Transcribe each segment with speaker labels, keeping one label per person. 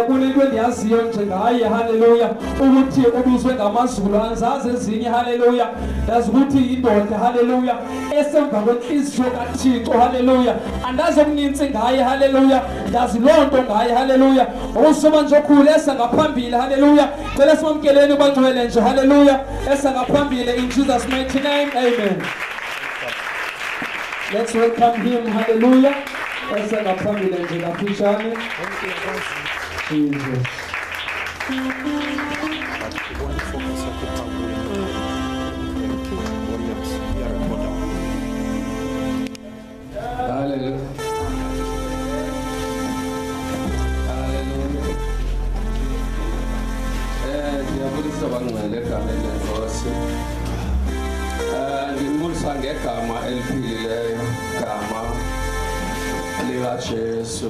Speaker 1: kunento endiyaziyo nje ngaye haleluya ukuthi ubizwe ngamazulu anzazi ezinye haleluya ndazi ukuthi indoda haleluya esemva kwenhliziyo kaThixo haleluya andazi okuninzi ngaye haleluya ndazi lonto ngaye haleluya usoma nje okhulu esangaphambili haleluya cela simamkeleni ubangcwele nje haleluya esangaphambili in Jesus mighty name amen. Let's welcome him hallelujah esangaphambili nje kaphishane Jesus. Hallelujah. Hallelujah. Ngiyabulisa bangcwele egameni lenkosi. Ngibulisa ngegama eliphilileyo, gama likaJesu.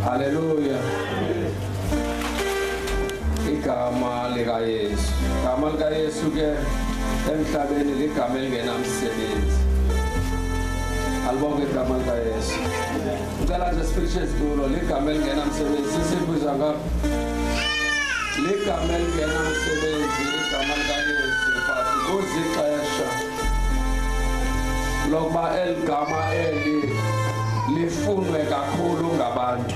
Speaker 1: Hallelujah. Igama likaYesu. Igama likaYesu ke emhlabeni ligama elingenamsebenzi. Alibonke igama likaYesu. Ngicela nje sifishe isitulo ligama elingenamsebenzi sisibuza ngapha. Ligama elingenamsebenzi igama likaYesu futhi kuzixesha lokuba eligama lifunwe kakhulu ngabantu.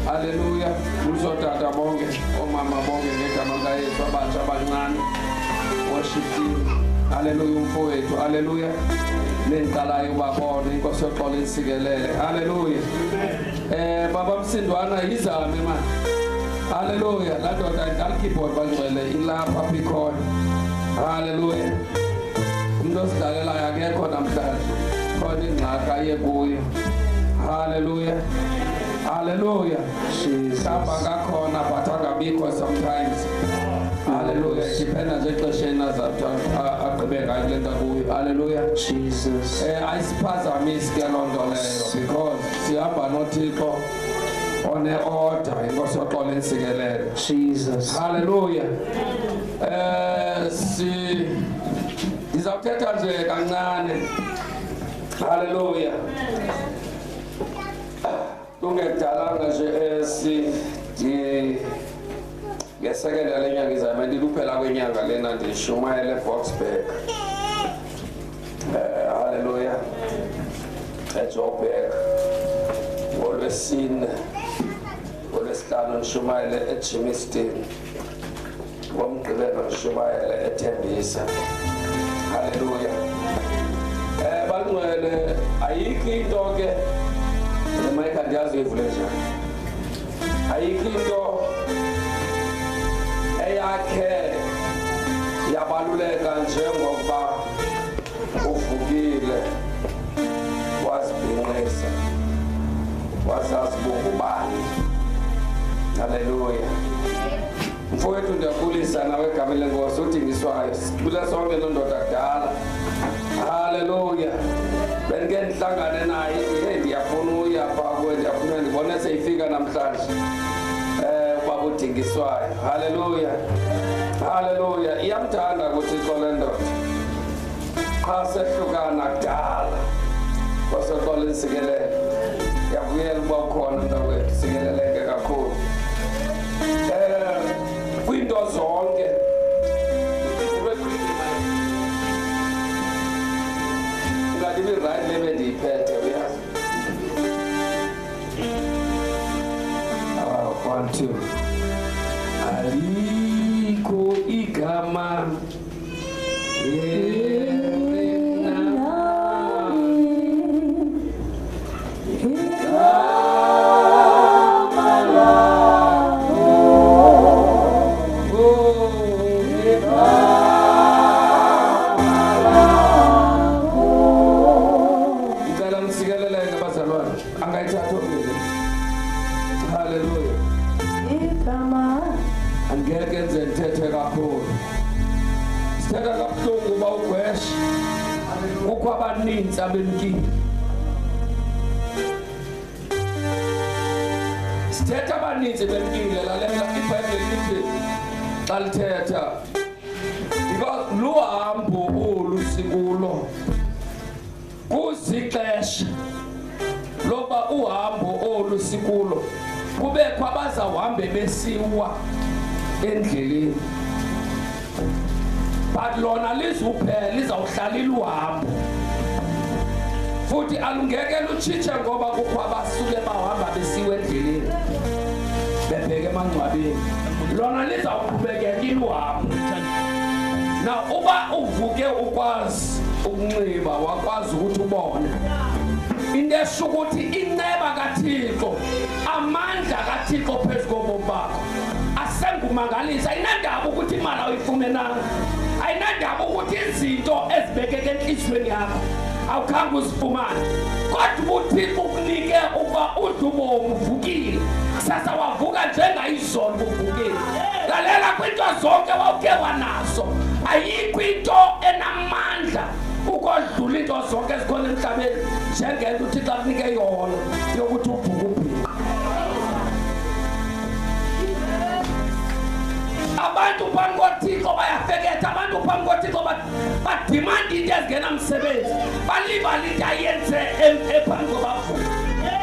Speaker 1: Haleluya. Uzotata bonke, omama bonke ngegama likaYesu, abatsha abancane worship team. Haleluya umfowethu. Haleluya. Neniqalayo babone inkosi yoxolo insikelele. Haleluya. Baba Msindwana izame manje. Haleluya. La ndoda idlala keyboard bangcwele ilapha phikho. Haleluya. Umuntu osidlalela akekho namhlanje. Khona ingxaki aye kuyo. Hallelujah. Hallelujah. Sihamba ngakhona but angabikho sometimes. Hallelujah. Dependa nje exesheni agqibe ngayo le nto kuyo. Hallelujah. Jesus. Ayisiphazamisi ke loo nto leyo because sihamba noThixo one order inkosi yoxolo insikelele. Jesus. Hallelujah. Ngizawuthetha nje kancane. Hallelujah. Kungekudalanga nje ngesekela lenyanga izame ndiluphela kwenyanga lena ndishumayele Boxburg. Hallelujah. eJoburg. ngolwesine ngolwesihlanu ndishumayele eJimmiston. ngomgqibelo ndishumayele eThembisa. Hallelujah. Bangcwele ayikho into ke emayikhaya ndiyazi ivule njani. Ayikho into eyakhe yabaluleka njengokuba uvukile wazibhinqisa wazazi bungubani. Haleluya. Mfowethu ndiyabulisa nawe egameni lenkosi udingiswayo. Sibula sonke lo ndoda kudala. Haleluya. Benike ndihlangane naye ndiyafuna uya pha kuwe ndiyafuna ndibone seyifika namhlanje. Ubaba udingiswayo. Haleluya. Haleluya. Iyamthanda kuThixo le ndoda. Xa sehlukana kudala kwasoxolo insikelele. Yavuyela uba ukhona mntakwethu, sikeleleke kakhulu. Kwiinto zonke ngathi right lebe ndiyiphethe uyazi. 1 2 alikho igama abaninzi abenkini. Sithetha abaninzi benkini lalela iBhayibheli lithi xa lithetha because luhambo olusikulo kuzixesha loba uhambo sikulo kubekho abazawuhambe besiwa endleleni, but lona lizuphela lizawuhlalela uhambo futhi alungeke lutshintshe ngoba kukho abasuke bahamba besiwa endleleni bebheke emangcwabeni. Lona lizawuqhubekela iluhambo. Na uba uvuke ukwazi ukunxiba wakwazi ukuthi ubone into esho ukuthi inceba kaThixo, amandla kaThixo phezu kobomi bakho asengumangalisa. Ayinandaba ukuthi imali ayifumenanga, ayinandaba ukuthi izinto ezibekeke enhlizweni yakho awukhange uzifumane, kodwa uThixo ukunike uba udubomu uvukile. Sasa wavuka njengayizolo uvukile. Lalela kwinto zonke wawuke wanazo, ayikho into enamandla ukodlula into zonke ezikhona emhlabeni njengento uThixo akunike yona yokuthi uvuke uphile. Abantu phambi koThixo bayafeketha, abantu phambi koThixo badimanda into ezingenamsebenzi, balibala into ayenze ephambi kobavuka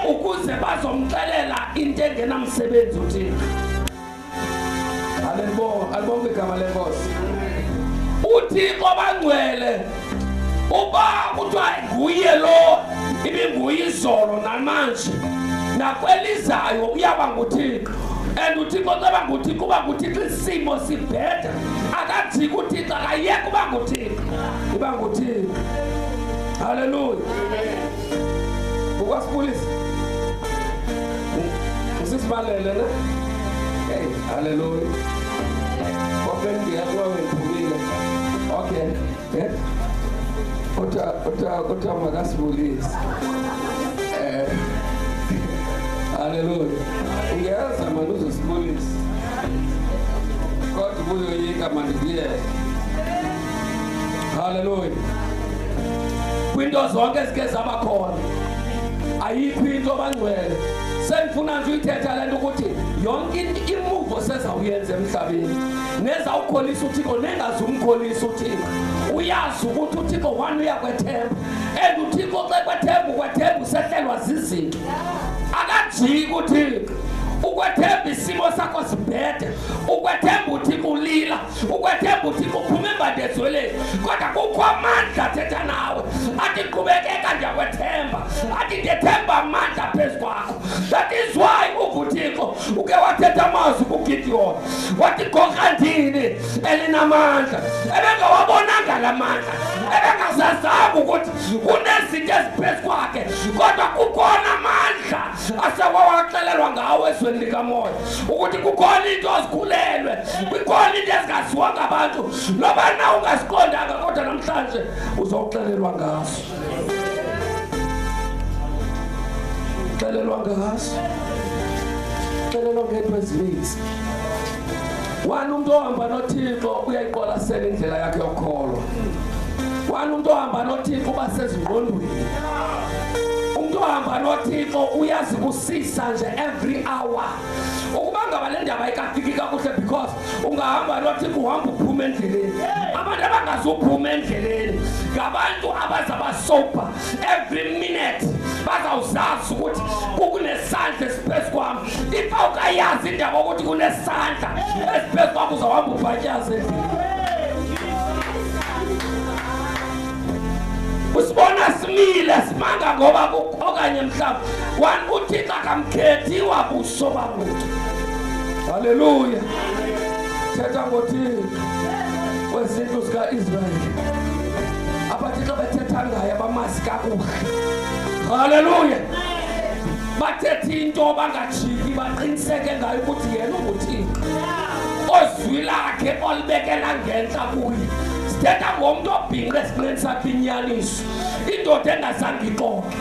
Speaker 1: ukuze bazomxelela into engenamsebenzi uThixo. Alibonge igama lenkosi. uThixo bangcwele uba kuthiwa nguye lo ibinguye izolo namanje nakwelizayo uyaba nguThixo. And uThixo ceba nguThixo kuba nguThixo isimo sibheda, akajiki uThixo akayeke kuba nguThixo, iba nguThixo. Hallelujah. Ukwasibulisa usisibalele na. Hey, hallelujah. Open the other way. Okay. Uta makasibulisa. Hallelujah. Ungeza manje uzosibulisa. Kodwa kuyoyika manje kuye. Hallelujah. Kwinto zonke ezike zabakhona ayikho into bangcwele. Sengifuna nje uyithetha lento ukuthi yonke imuvo sezawuyenza emhlabeni nezawukholisa uThixo nengazumkholisa uThixo. Uyazi ukuthi uThixo wani uyakwethemba, and uThixo xa kwethemba usehlelwa zizinto. Akajiki uThixo ukwethemba isimo sakho sibhede, ukwethemba uThixo ulila, ukwethemba uThixo uphuma embandezweni, kodwa kukho amandla athetha nawe athi qhubekeka ndiyakwethemba, athi ndithemba amandla phezu kwakho. That is why uThixo uke wathetha amazwi kuGideon wathi goqa ndini elinamandla, ebengawabonanga la mandla, ebengazazanga ukuthi kunezinto eziphezu kwakhe, kodwa kukhona amandla asewawaxelelwa ngawo ezweni likamoya ukuthi kukhona into ozikhulelwe, kukhona into ezingaziwa ngabantu noba na ungasiqondanga, kodwa namhlanje uzoxelelwa ngaso. Xelelwa ngaso, xelelwa ngento ezininzi. Wani umuntu ohamba noThixo uyayiqwalasela indlela yakhe yokholwa. Wani umuntu ohamba noThixo uba sezingqondweni. Umuntu ohamba noThixo uyazikusisa nje every hour. Ukuba ngaba le ndaba ayikafiki kakuhle because ungahamba noThixo uhamba uphuma endleleni. Abantu abangazuphuma endleleni ngabantu abazabasopa every minute, bazawuzazi ukuthi kunesandla esiphezu kwami. If awukayazi indaba ukuthi kunesandla esiphezu kwami uzawuhamba ubhatyaze endleleni. Usibona simile simanga ngoba okanye mhlawumbe wani uThixo akamkhethi wabuso babuthi. Hallelujah. Thetha ngoThixo wezindlu zika-Israyeli abathixo bethetha ngaye abamazi kakuhle. Hallelujah. Bathethi into bangajiki baqiniseke ngayo ukuthi yena unguThixo ozwi lakhe olibekela ngentla kuye. Sithetha ngomuntu obhinqe esiqineni sakhe inyaniso, indoda engazange iqonde.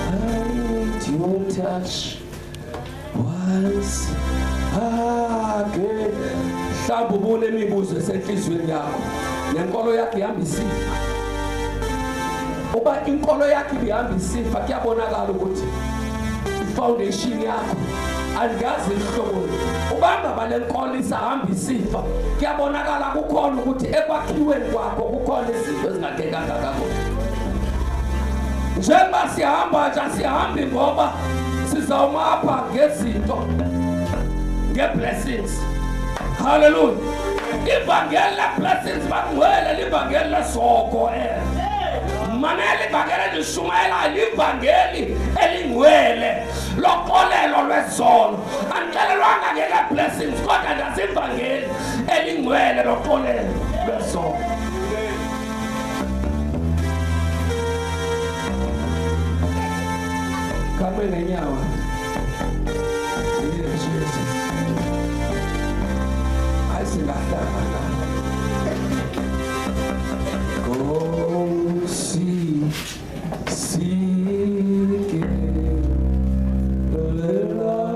Speaker 1: I need your touch once again. Mhlawumbe ubone imibuzo esenhlizweni yakho nenkolo yakho ihamba isifa. Uba inkolo yakho ibihamba isifa kuyabonakala ukuthi ifoundation yakho angazi ihlobo. Ubamba balenkolo isahamba isifa kuyabonakala kukhona ukuthi ekwakhiweni kwakho kukhona izinto ezingakekanga kakuhle. njengoba sihamba nje sihambi ngoba sizawuma apha ngezinto, nge-blessings. Hallelujah. Ivangeli le-blessings bangcwele livangeli lesoko manele ivangeli lishumayela livangeli elingcwele loxolelo lwezono. Andixelelwanga ke le-blessings kodwa ndasivangeli elingcwele loxolelo lwezono. Kame ngenyawa. Jesus. I sing that. Go see the love.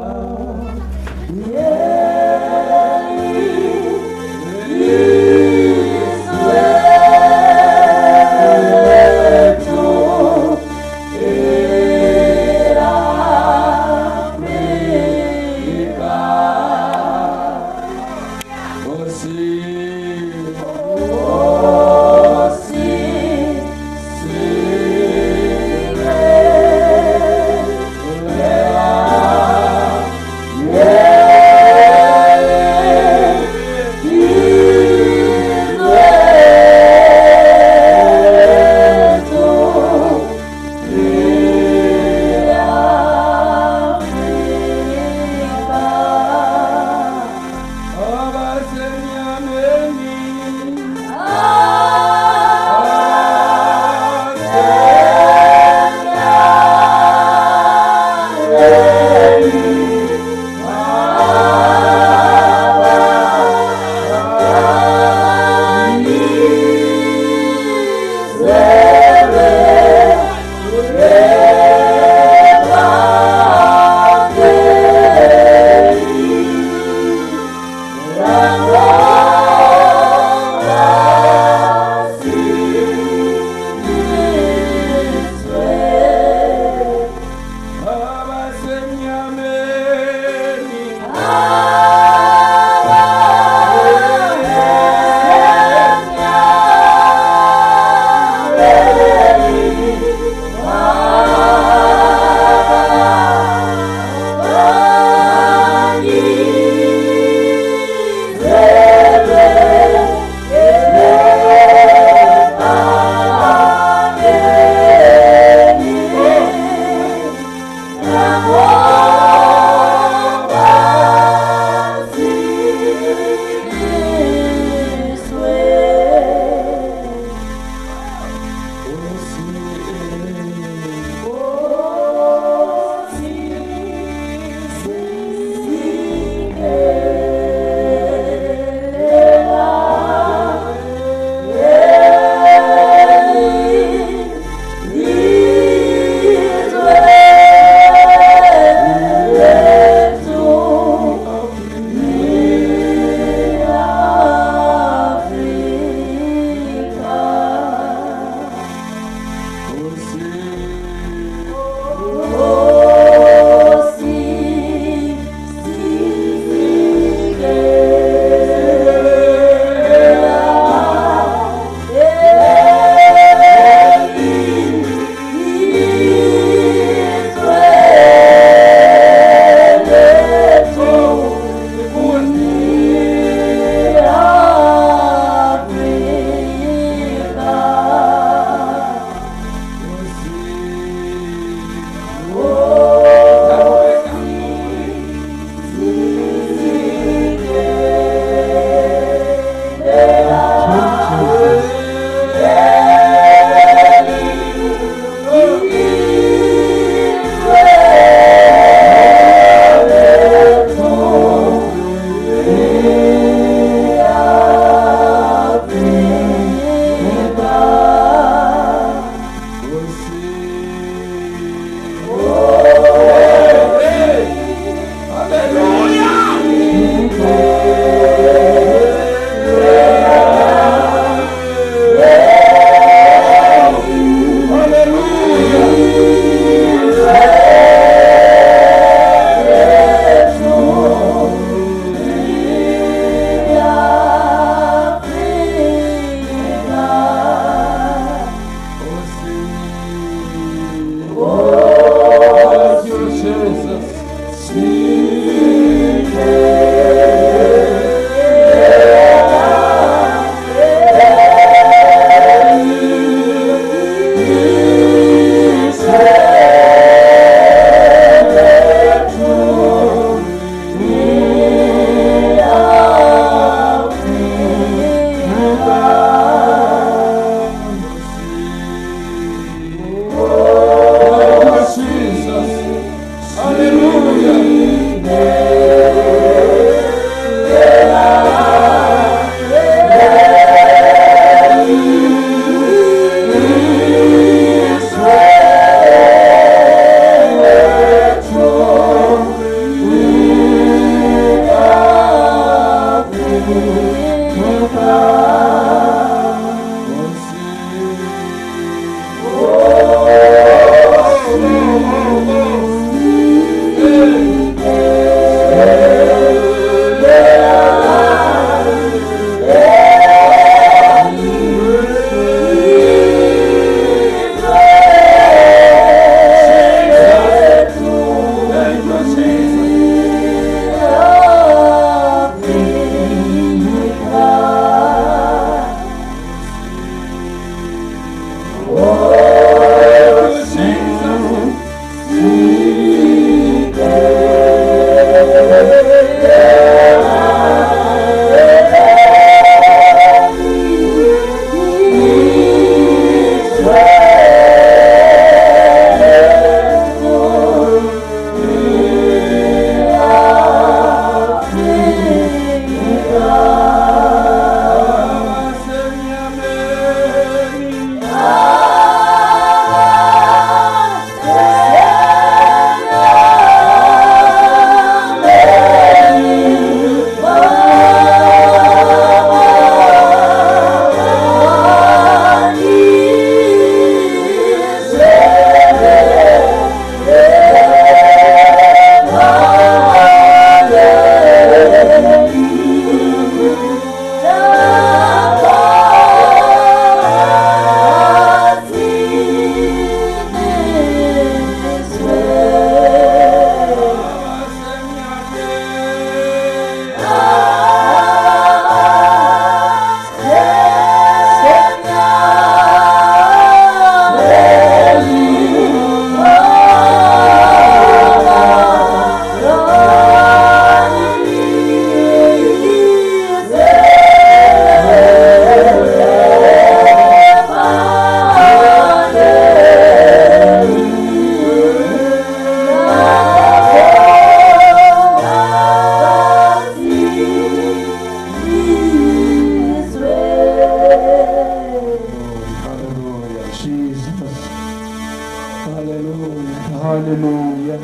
Speaker 2: Hallelujah.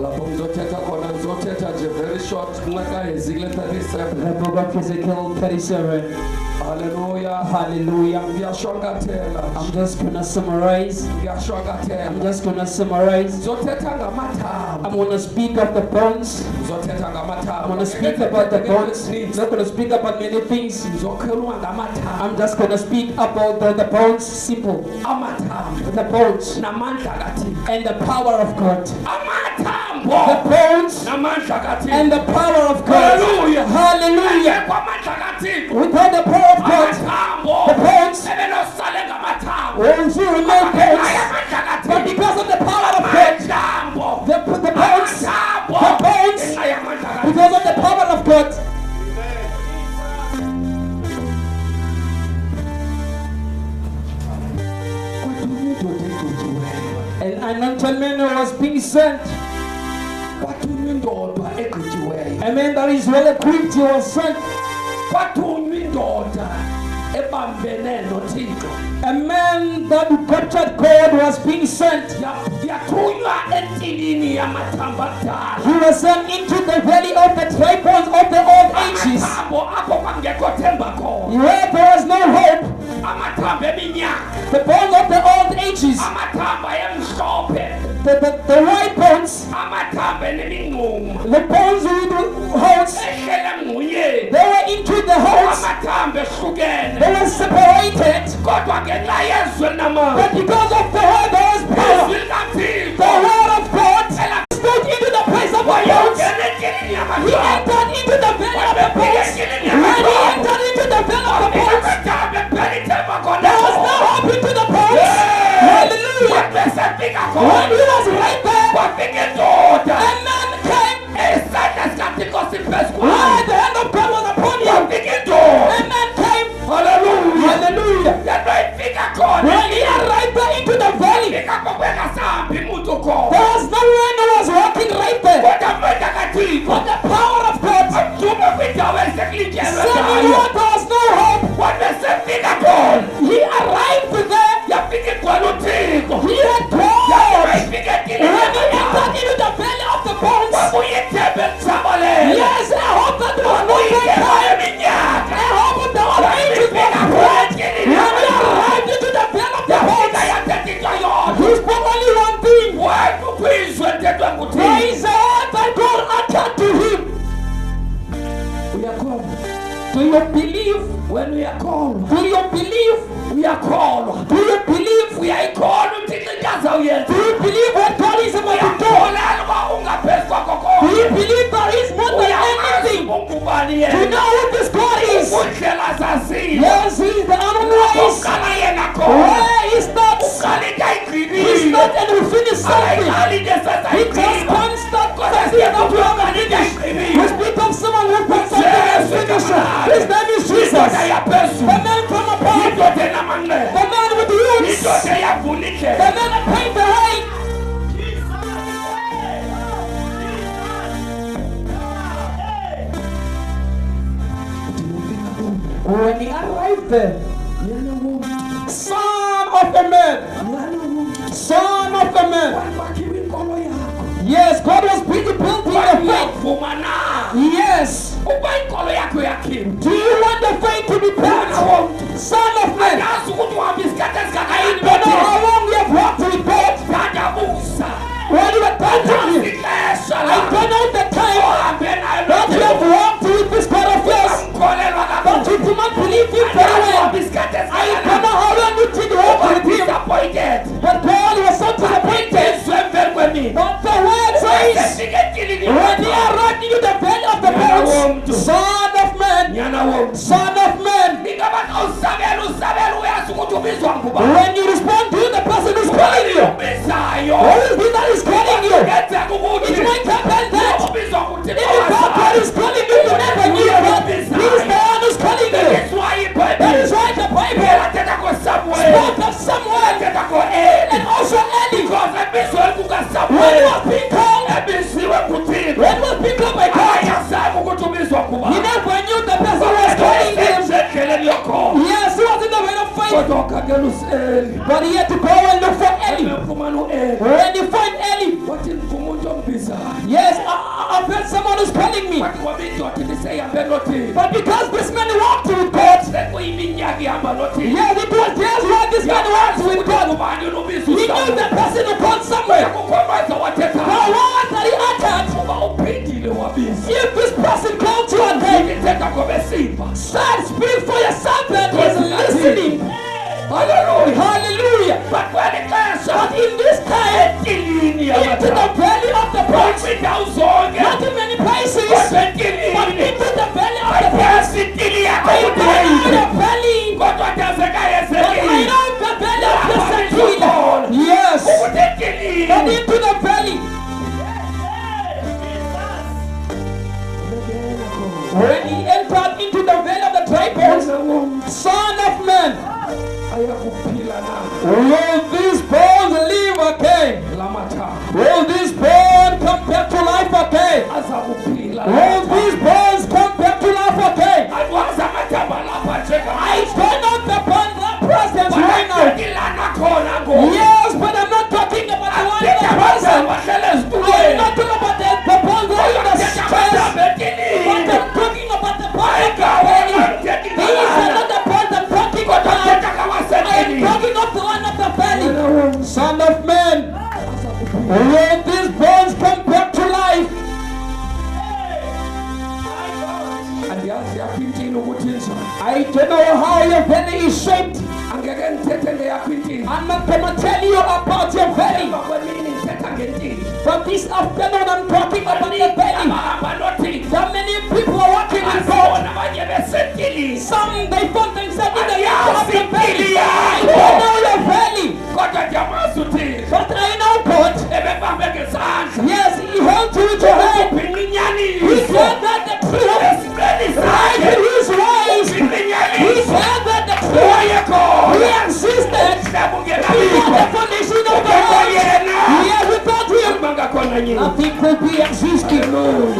Speaker 1: Lapho ngizothetha khona ngizothetha nje very short nxa Ezekiel 37.
Speaker 2: The book of Ezekiel 37.
Speaker 1: Hallelujah.
Speaker 2: Hallelujah.
Speaker 1: Ngiyashwankathela.
Speaker 2: I'm just gonna summarize.
Speaker 1: Ngiyashwankathela.
Speaker 2: I'm just gonna summarize.
Speaker 1: Ngizothetha ngamathambo.
Speaker 2: I'm gonna speak of the bones.
Speaker 1: Ngizothetha ngamathambo.
Speaker 2: I'm gonna speak about the bones. I'm not gonna speak about many things.
Speaker 1: Ngizokhuluma ngamathambo.
Speaker 2: I'm just gonna speak about the bones, simple.
Speaker 1: Amathambo.
Speaker 2: The bones
Speaker 1: Namandla kaThixo.
Speaker 2: and the power of God.
Speaker 1: Amathambo.
Speaker 2: The bones
Speaker 1: Namandla kaThixo.
Speaker 2: and the power of God.
Speaker 1: Hallelujah.
Speaker 2: Hallelujah.
Speaker 1: Amandla kaThixo.
Speaker 2: Without the power of God, the bones will still remain bones. But because of the power of God, the bones, because of the power of God. An anointed man was being sent. A man that is well equipped, he was sent. A man that captured God was being sent. He was sent into the valley of the dry bones of the old ages, where there was no hope. The bones of the old ages, the white bones, the bones with the holes, they were into the holes. They were separated. But because of the word, there was power. The word of God stood into the place of the bones. He entered into the valley of the bones. When he entered into the valley of the bones, there was no hope into the bones. Hallelujah. When he was right there, a man came. When the hand of God was upon him, a man came. Hallelujah. When he arrived there into the valley, there was no one who was walking right there. But the power of God, sending word, there was no hope. He arrived there. He had God. When he entered into the valley of the bones, yes, I hope that there was no great time. I hope that there was angels were prayed. When he arrived into the valley of the bones, he spoke only one thing. Praise God that God uttered to him. We are called. Do you believe when we are called? Do you believe we are called? Do you believe we are called? Do you believe what God is about to do? Do you believe there is more than anything? Do you know who this God is? Yes, He is the unwise. Where He starts, He starts and will finish something. He just can't start because He cannot do finish. We speak of someone who puts something and finishes. His name is Jesus. The man from above. The man with the roots. The man that paved the way. When he arrived there, son of the man, son of the man. Yes, God was busy building the faith. Yes. Do you want the faith to be built? Son of man, I don't know how long you have walked with God. When you were touching Him, I don't know the time that you have walked with this God of yours. But you do not believe Him very well. I don't know how long you did walk with Him. But God was so disappointed. But the word says, when He arrived into the valley of the bones, son of man, son of man. When you respond to the person who's calling you, who is it that is calling you? It might happen that even God is calling you, you never knew God. He is the one who's calling you. That is why the Bible spoke of Samuel and also Eli. When he was being called, when he was being called by God, he never knew the person was calling him. Yes, he was in the way of faith. But he had to go and look for Eli. When you find Yes, I've heard someone who's calling me. But because this man walked with God, yes, it was just what this man walked with God. He knew the person who called somewhere. The word that he uttered. If this person called you again, start speak for your servant is listening. Hallelujah. Hallelujah. But when it comes, but in this time, into the valley of the bones, not in many places, but into the valley of the bones, I know the valley, but I know the valley of the Sakila. Yes, but into the valley. When he entered into the valley of the dry bones, Son of Man, will these bones live again? Will these bones come back to life again? Will these bones come back to life again? I turn on the bones that presence right now. Yes, but I'm not talking about the one that present. I'm not talking about the bones that are in the chest. But I'm talking about the bones of the body. These are not the bones I'm talking about. I'm talking of the one of the valley. Son of Man, will these bones come back to life? I don't know how your belly is shaped. I'm not going to tell you about your belly. But this afternoon I'm talking about the belly. There are many people are walking with God. Some they found themselves in the middle of the belly. I don't know your belly. But I know God. Yes, He holds you with your hand. He said that the truth is right in His ways. He said that the truth He existed before the foundation of the world. Yes, without Him, nothing could be existing.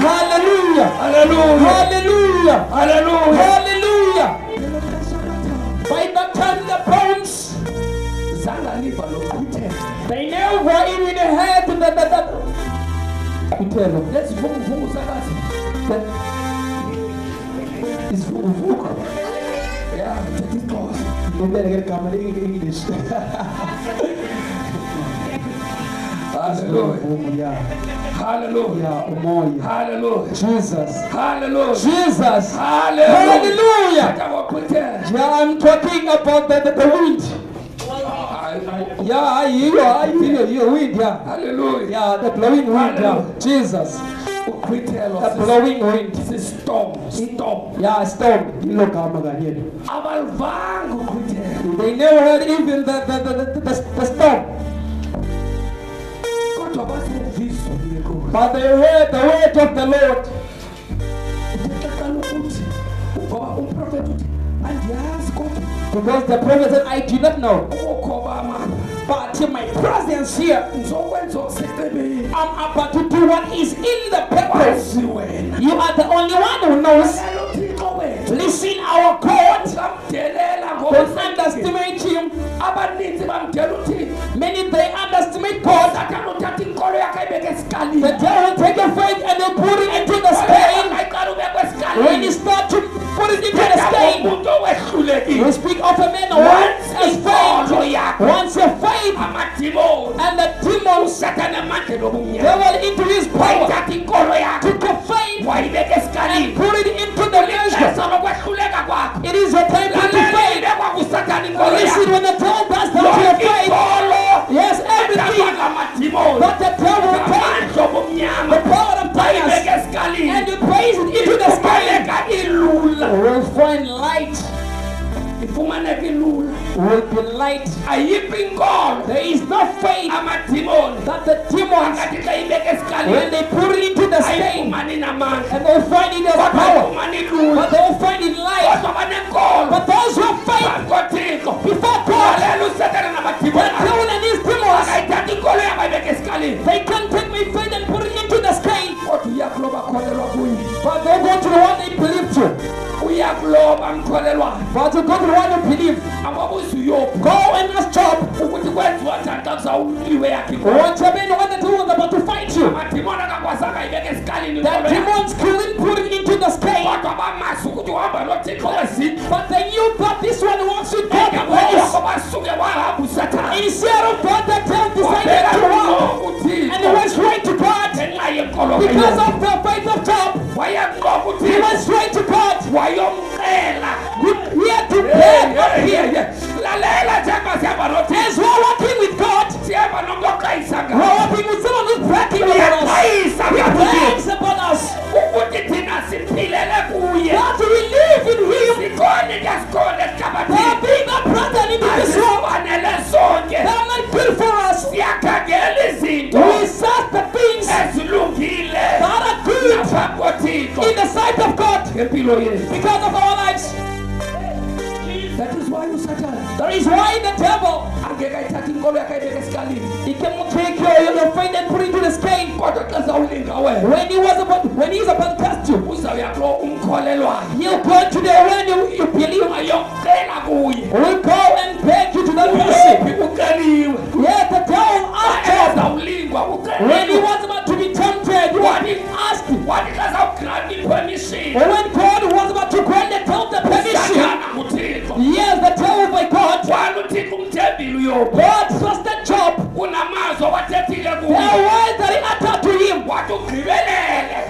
Speaker 2: Hallelujah. Hallelujah. Hallelujah. Hallelujah. Hallelujah. By the time the bones, they never even had the let's it's yeah, you better get come in English. Hallelujah. Hallelujah. Hallelujah. Jesus. Hallelujah. Jesus. Hallelujah. Yeah, I'm talking about the wind. Yeah, I hear your wind. Yeah. Hallelujah. Yeah, the blowing wind. Yeah. Jesus. The blowing wind. Storm. Yeah, storm. They never heard even the storm. But they heard the word of the Lord. Because the prophet said, I do not know. But in my presence here, I'm about to do what is in the purpose. You are the only one who knows. Listen, our God don't underestimate Him. Many they underestimate God. The devil take your faith and they put it into the scale. When you start to put it into the scale, we speak of a man once as faith, once your faith, and the demons devil into his power took your faith and put it into the measure. It is your time to faith. Listen, when the devil does that to your faith, yes, everything but the devil takes the power of darkness and you praise it into the sky, will find light. Will be light. There is no faith that the demons, when they put it into the stain, and they find it as power, but they will find it light. But those who have faith before God, the devil and his demons, they can take my faith and put it into the scale. But they go to the one they believe to. But you go to the one you believe. Go and ask Job. What you mean what the two was about to Because of the faith of Job, he went straight to God. He had to pray. As we're working with God, we're working with someone who's bragging over us. He brags upon us. That we live in Him. There are being a brother in this world. They are not good for us. We search the things that are good in the sight of God because of our lives.
Speaker 1: That is why you Satan.
Speaker 2: That is why the devil, he cannot take your faith and put it to the scale. When he's about to test you, he'll go to the when you believe. We'll go and beg you to that person. Yes, the devil asked him when he was about to be tempted. What he asked him. When God was about to grant the devil the permission. Yes, the devil by God. God trusted Job. There are words that he uttered to him.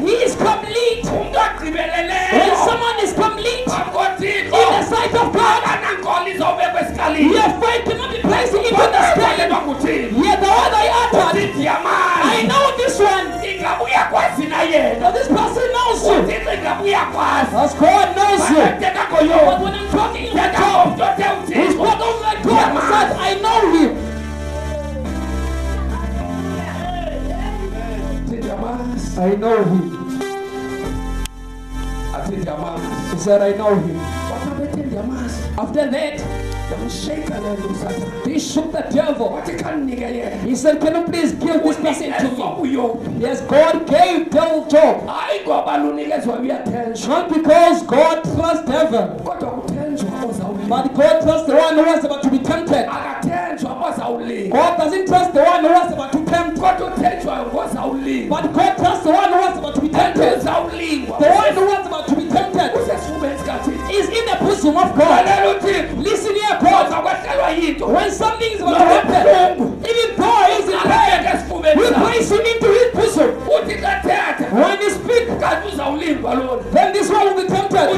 Speaker 2: He is complete. When someone is complete in the sight of God, your faith cannot be placed into the scale. Yet the word I uttered, I know this one. Now this person knows you. As God knows you. But when I'm talking about Job, he spoke over like God and said, I know him. I know him. He said, I know him. After that, he shook the devil. He said, can you please give this person to me? Yes, God gave devil Job. Not because God trusts heaven, but God trusts the one who was about to be tempted. God doesn't trust the one who was about to tempt. But God trusts the one who was about to be tempted. The one who was about to be tempted is in the bosom of God. Listen here, God. When something is about to happen, even though he is in pain, we place him into his bosom. When he speaks, then this one will be tempted.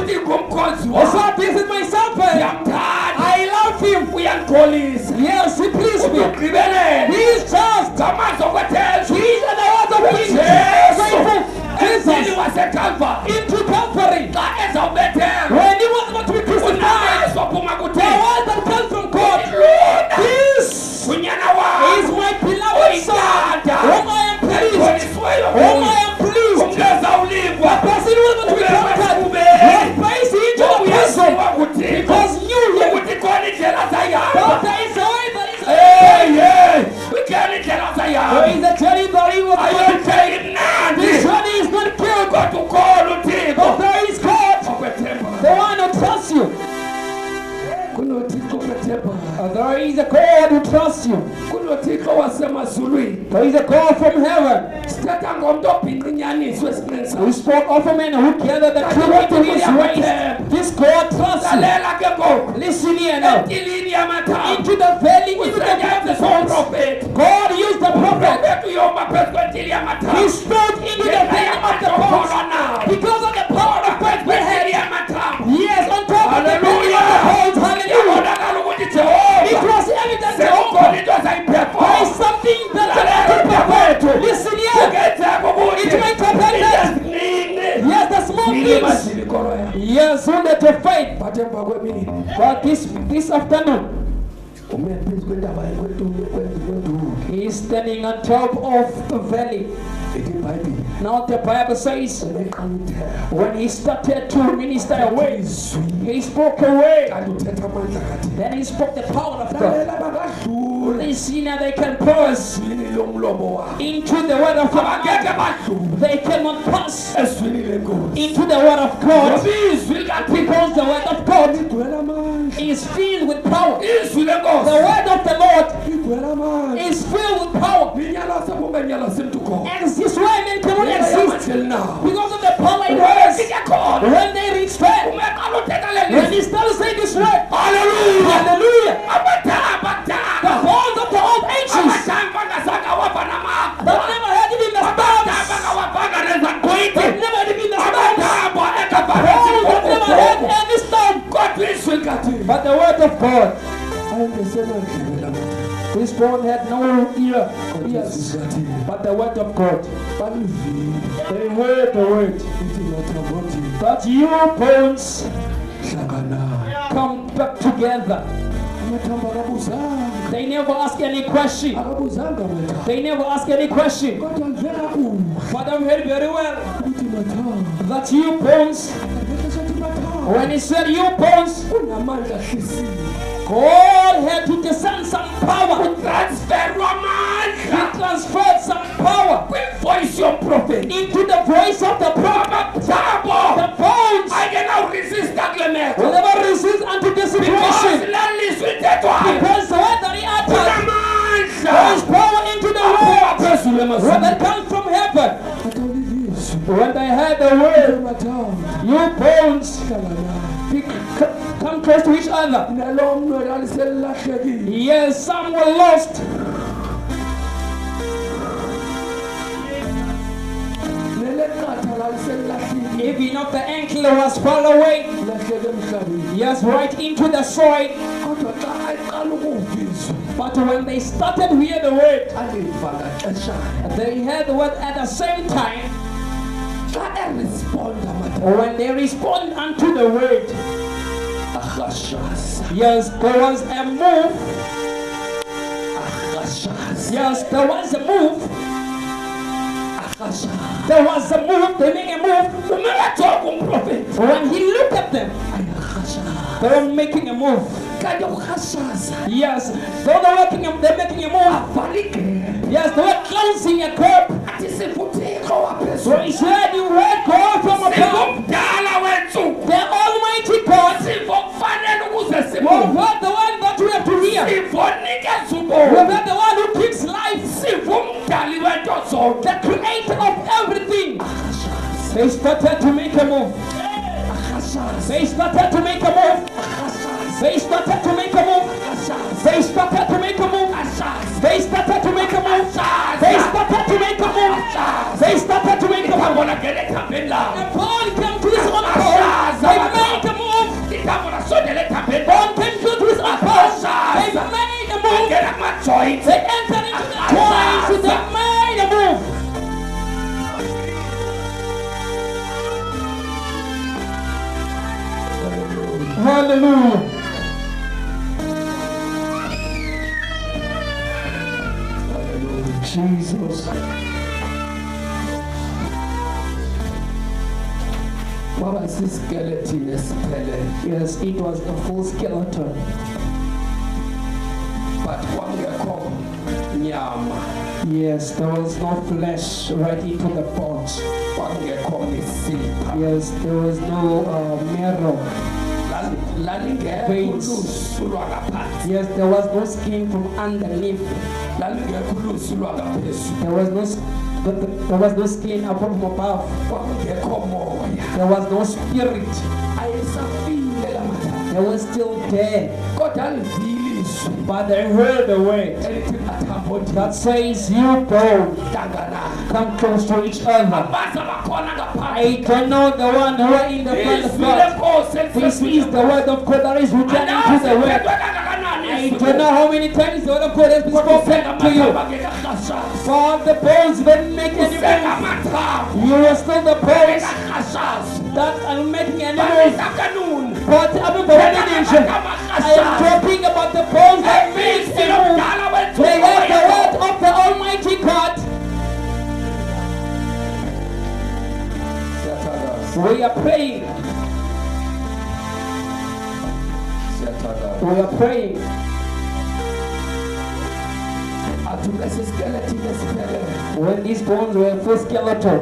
Speaker 2: So this is my servant. I love him. Yes, he pleased me. He is just. He is the word of peace. Faithful. Jesus into Calvary. When he was about to be crucified, the word that comes from God, this is my beloved son, whom I am pleased. Whom I am pleased. The person who was about to be tempted was placed into the prison because you knew him. But there is a way that is there is a journey that he was going to take. This journey is not killed. But there is God, the one who trusts you. There is a God who trusts you. There is a God from heaven. We spoke of a man who gathered the truth to his waist. This God trusts you. Listen here now. Into the valley, into the mountains. God used the prophet. He spoke into the valley of the bones. Because of the power of faith we had. Yes, on top of the valley of the bones. Hallelujah. It was evident to all. There is something that cannot be perfect. Listen here. It may interpret. Yes, the small things. Yes, so that your faith. But this afternoon, he is standing on top of the valley. Now the Bible says when he started to minister a word, he spoke a word. Then he spoke the power of God. They see now they can pass into the word of God. They cannot pass into the word of God because the word of God is filled with power. The word of the Lord is filled with power. And this way men cannot exist because of the power it has. When they reach there, when he started saying this word, hallelujah, hallelujah, the horns of the old ancients that never had it in the stars, But the word of God,
Speaker 3: ayengesenandlebela madoda
Speaker 2: this bone had no ear,
Speaker 3: kodwa
Speaker 2: ears,
Speaker 3: sizathi
Speaker 2: but the word of God.
Speaker 3: balivile
Speaker 2: They heard the word
Speaker 3: ithi mathambo othi
Speaker 2: that you bones
Speaker 3: hlangana
Speaker 2: come back together.
Speaker 3: amathambo akabuzanga
Speaker 2: They never ask any question.
Speaker 3: akabuzanga mathambo
Speaker 2: They never ask any question.
Speaker 3: kodwa ngive kakuhle
Speaker 2: But I've heard very well
Speaker 3: ukuthi mathambo
Speaker 2: that you bones,
Speaker 3: esethi mathambo
Speaker 2: when he said you bones,
Speaker 3: unamandla ahlisiwe
Speaker 2: God had to descend some power.
Speaker 3: transferwa
Speaker 2: He
Speaker 3: amandla
Speaker 2: transferred some power
Speaker 3: kwi-voice yomprofeti
Speaker 2: into the voice of the prophet.
Speaker 3: amathambo
Speaker 2: The bones
Speaker 3: angenawuresista kule meko
Speaker 2: will never resist unto the
Speaker 3: because
Speaker 2: situation.
Speaker 3: lalizwi ithethwayo
Speaker 2: Because the word that he uttered, there is
Speaker 3: unamandla
Speaker 2: power into the word.
Speaker 3: phezulu
Speaker 2: When
Speaker 3: emazulu
Speaker 2: that comes from heaven.
Speaker 3: atolivizwi
Speaker 2: When they heard the word,
Speaker 3: mathambo
Speaker 2: you bones
Speaker 3: hlangana
Speaker 2: be- come close to each other.
Speaker 3: nalo mnwe laliselilahlekile
Speaker 2: Yes, some were lost.
Speaker 3: neleqatha laliselilahlekile
Speaker 2: Even if the ankle was far away,
Speaker 3: lahleke emhlabeni
Speaker 2: yes, right into the soil.
Speaker 3: kodwa xa eqala ukuvizwa
Speaker 2: But when they started to hear the word,
Speaker 3: aliva ngaxeshana
Speaker 2: they heard the word at the same time.
Speaker 3: xa eresponda mathambo
Speaker 2: When they respond unto the word,
Speaker 3: arhashaza
Speaker 2: yes, there was a move.
Speaker 3: arhashaza
Speaker 2: Yes, there was a move.
Speaker 3: arhashaza
Speaker 2: There was a move. They make a move.
Speaker 3: umekathoka umprofeti
Speaker 2: When he looked at them,
Speaker 3: ayarhashaza
Speaker 2: they were making a move.
Speaker 3: kanti ukurhashaza
Speaker 2: Yes, they're making a move.
Speaker 3: avaligele
Speaker 2: Yes, they were closing a curb.
Speaker 3: athi sifuthixo
Speaker 2: So
Speaker 3: waphezulu
Speaker 2: he said, you heard God from above.
Speaker 3: singumdala wentsuku
Speaker 2: The Almighty God.
Speaker 3: sivo kufanele ukuze
Speaker 2: You have
Speaker 3: sibuve
Speaker 2: heard the one that we have to hear.
Speaker 3: sivo nikeza
Speaker 2: You have
Speaker 3: ubomi
Speaker 2: heard the one who gives life.
Speaker 3: sivo umdali wento zonke
Speaker 2: The creator of everything.
Speaker 3: arhashaza
Speaker 2: They started to make a move.
Speaker 3: arhashaza
Speaker 2: They started to make a move.
Speaker 3: arhashaza
Speaker 2: They started to make a move.
Speaker 3: arhashaza
Speaker 2: They started to make a move.
Speaker 3: arhashaza
Speaker 2: They started to make a move. They started to make a move. They started to make a move.
Speaker 3: ithambo langena ethambeni lawo
Speaker 2: And Paul came to his own pole. They made a move.
Speaker 3: ithambo lasondela ethambeni
Speaker 2: Paul came to his own pole. They made a move.
Speaker 3: angena kumajoyinti
Speaker 2: They entered into the coins. They made a move. Hallelujah. Jesus.
Speaker 3: kwaba siskeletini esiphelele
Speaker 2: Yes, it was a full skeleton.
Speaker 3: but kwangekho nyama
Speaker 2: Yes, there was no flesh right into the bones.
Speaker 3: kwangekho misipha
Speaker 2: Yes, there was no marrow.
Speaker 3: lalingekho
Speaker 2: Veins.
Speaker 3: ulusu lwangaphansi
Speaker 2: Yes, there was no skin from underneath.
Speaker 3: lalingekho ulusu lwangaphezulu
Speaker 2: There was no skin apart from above.
Speaker 3: kwangekho moya
Speaker 2: There was no spirit.
Speaker 3: ayesafile la mathatha
Speaker 2: They were still dead.
Speaker 3: kodwa alivile izwi
Speaker 2: But they heard the word
Speaker 3: elithi mathambo
Speaker 2: that says, you both
Speaker 3: hlangana
Speaker 2: come close to each other.
Speaker 3: abaza bakhona ngaphansi
Speaker 2: I don't know the one who are in the front of
Speaker 3: izwi
Speaker 2: God.
Speaker 3: lenkosi
Speaker 2: This is the word of God that is written into the word. I don't know how many times the word of God has been spoken to you. For the bones that make any move, you are still the bones that are making any move. But I am talking about the bones that make a move. They have the word of the Almighty God. We are praying. We are praying. When these bones were full skeleton,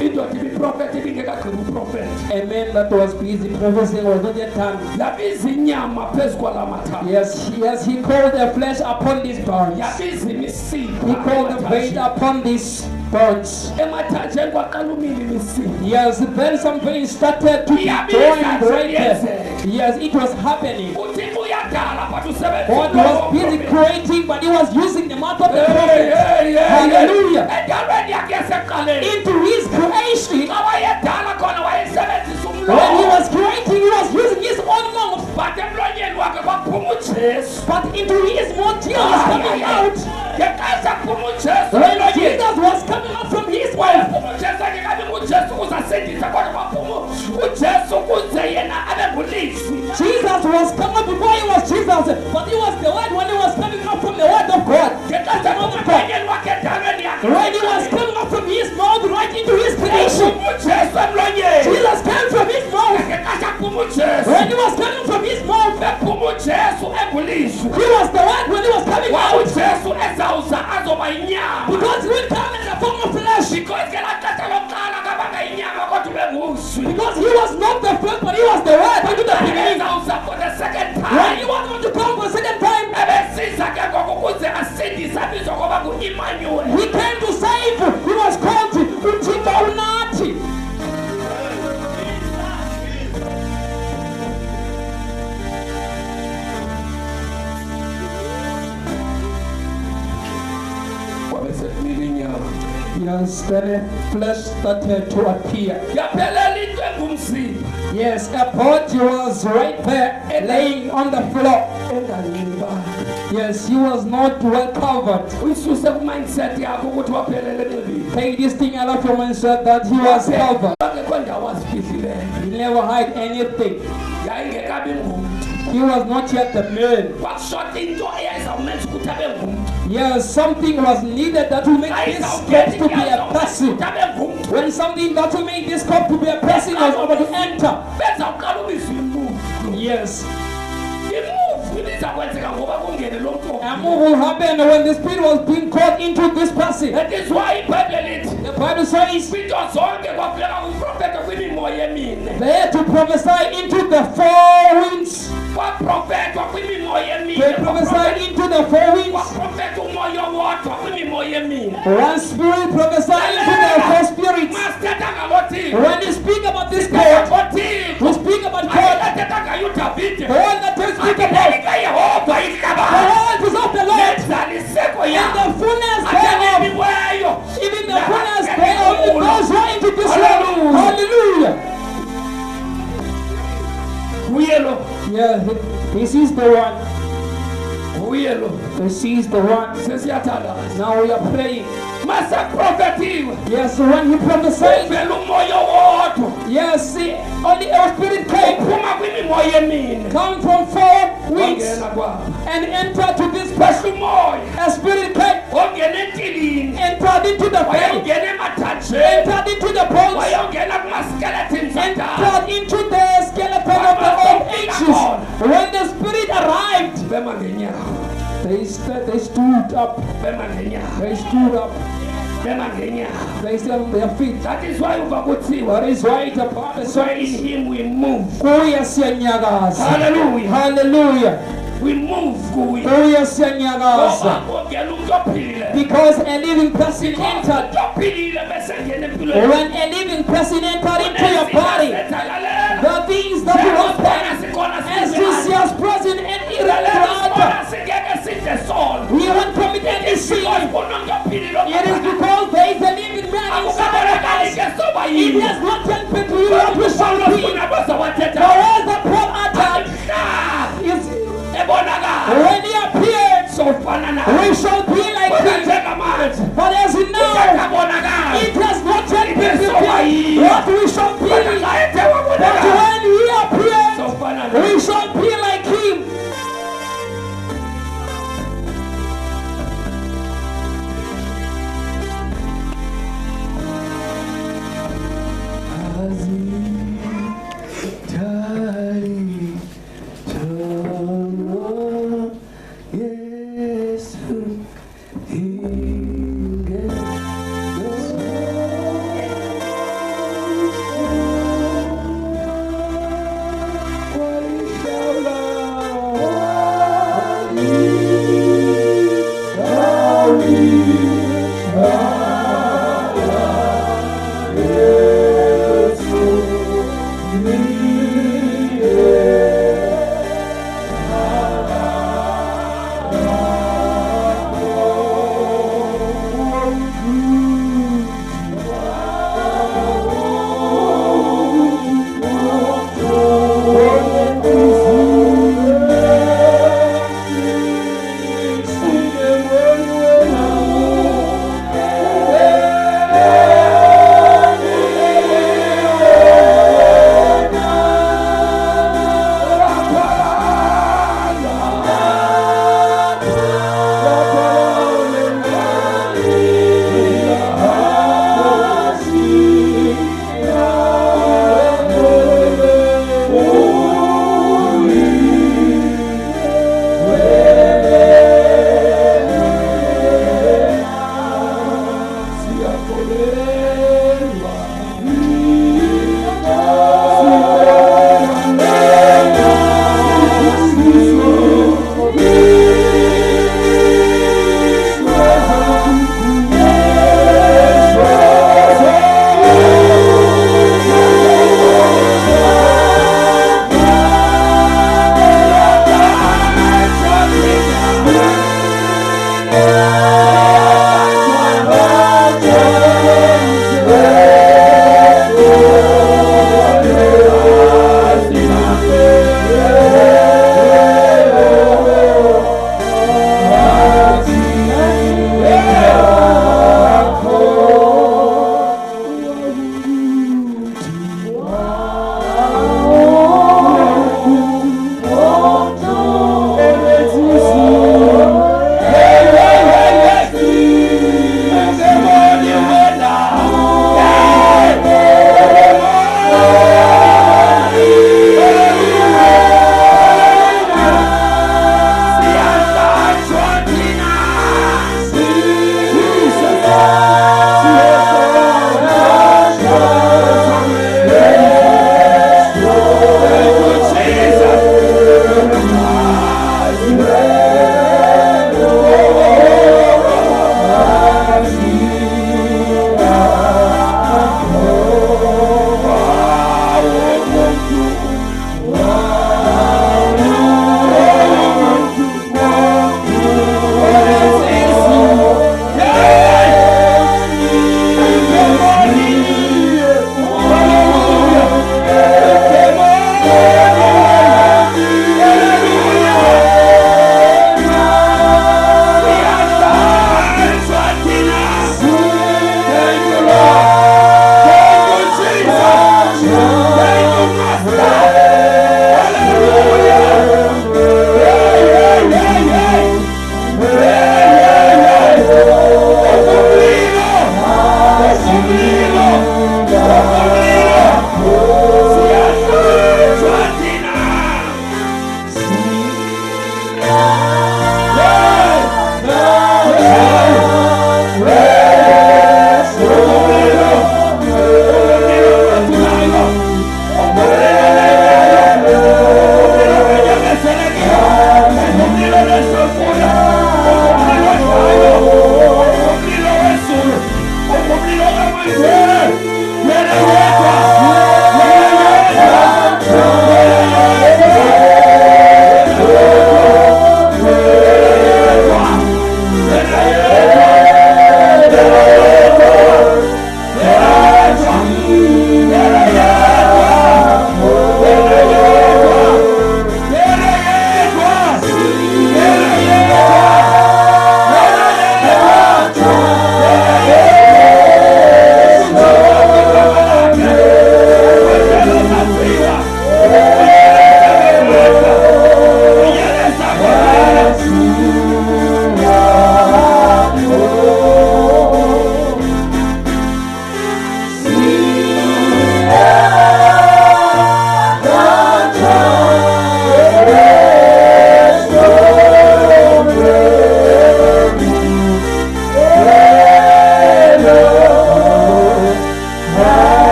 Speaker 3: indoda ibiprofethi ibingekagqibi uprofethi
Speaker 2: a man that was busy prophesying was not yet done.
Speaker 3: yabiza inyama phezu kwala mathambo
Speaker 2: Yes, he called the flesh upon these bones.
Speaker 3: yabiza imisipha
Speaker 2: He called the vein upon these bones.
Speaker 3: emathanjeni kwaqala umile imisipha
Speaker 2: Yes, then some veins started to be joined right there. Yes, it was happening.
Speaker 3: uthixo uyadala but
Speaker 2: God was busy creating, but he was using the mouth of the prophet. Hallelujah.
Speaker 3: edalweni yakhe yaseqaleni
Speaker 2: Into his creation,
Speaker 3: xa wayedala khona wayesebenzisa
Speaker 2: when he
Speaker 3: umlomo
Speaker 2: was creating, he was using his own mouth.
Speaker 3: but emlonyeni wakhe
Speaker 2: right into his creation. Jesus came from his mouth. When he was coming from his mouth, he was the one when he was coming out. Because he would come in the form of flesh. Because he was not the flesh, but he was the word into the beginning. When he was going to come for the second time, he came to save. He was called Uthixo Unathi. Yes, then flesh started to appear. Yes, a body was right there, laying on the floor. Yes, he was not well covered. Take this thing out of your mindset that he was covered. He never hid anything. He was not yet the man. Yes, something was needed that will make this scope to be a person. When something that will make this scope to be a person was able to enter. Yes. A move will happen when the spirit was being caught into this person.
Speaker 3: That is why
Speaker 2: The Bible says they had to prophesy into the four winds. They prophesied into the four winds. One spirit prophesied into the four spirits. When you speak about this God, we speak about God. The one that we speak about. The word is of the Lord. And the fullness thereof. Even the fullness thereof, it goes right into this world. Hallelujah. Yeah, this is the one. This is the one. Now we are praying. Yes, when he prophesied. Yes, see, only our spirit came. Come from four winds and enter to this person. A spirit came. Entered into the belly. Entered into the bones. Entered into the skeleton of the old ages. When the spirit arrived, they stood up. They stood up. They stood on their feet.
Speaker 3: That is why
Speaker 2: That is why the Bible
Speaker 3: so in
Speaker 2: says,
Speaker 3: him we move.
Speaker 2: Hallelujah. Hallelujah.
Speaker 3: We move.
Speaker 2: Because a living person entered. When a living person entered into your body, the things that you want as this year's present and irrelevant, we won't commit any sin. It is because there is a living man inside of us. It has not yet been to you what we shall be. The words that Paul uttered is when he appeared, we shall be like him. But as in now, it has not yet been revealed what we shall be. But when he appears, we shall be like him.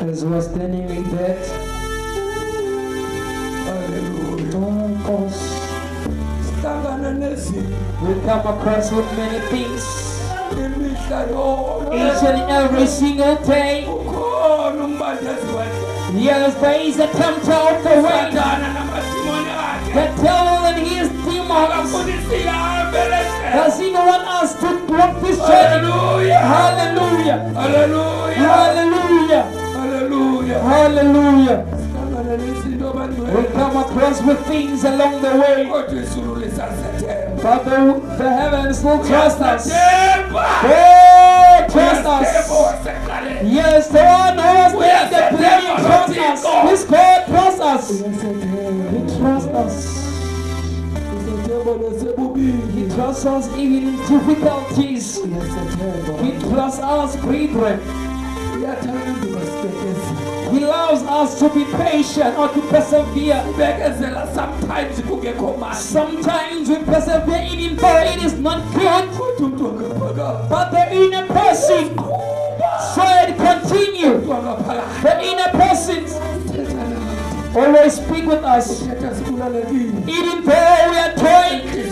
Speaker 2: As we are standing like that, we come across with many things each and every single day. Yes, there is a tempter of the way. The devil and his demons. Does he want us to walk this journey? Hallelujah. Hallelujah. Hallelujah. Hallelujah. Hallelujah. We come across with things along the way. But the heavens will trust us. Oh, trust us. Yes, the one who has made the beginning trust us. His God trusts us. He trusts us. He trusts us even in difficulties. He trusts us, brethren. He allows us to be patient or to persevere. Sometimes we persevere even though it is not good. But the inner person, so it continues. The inner person always speak with us. Even though we are trying, He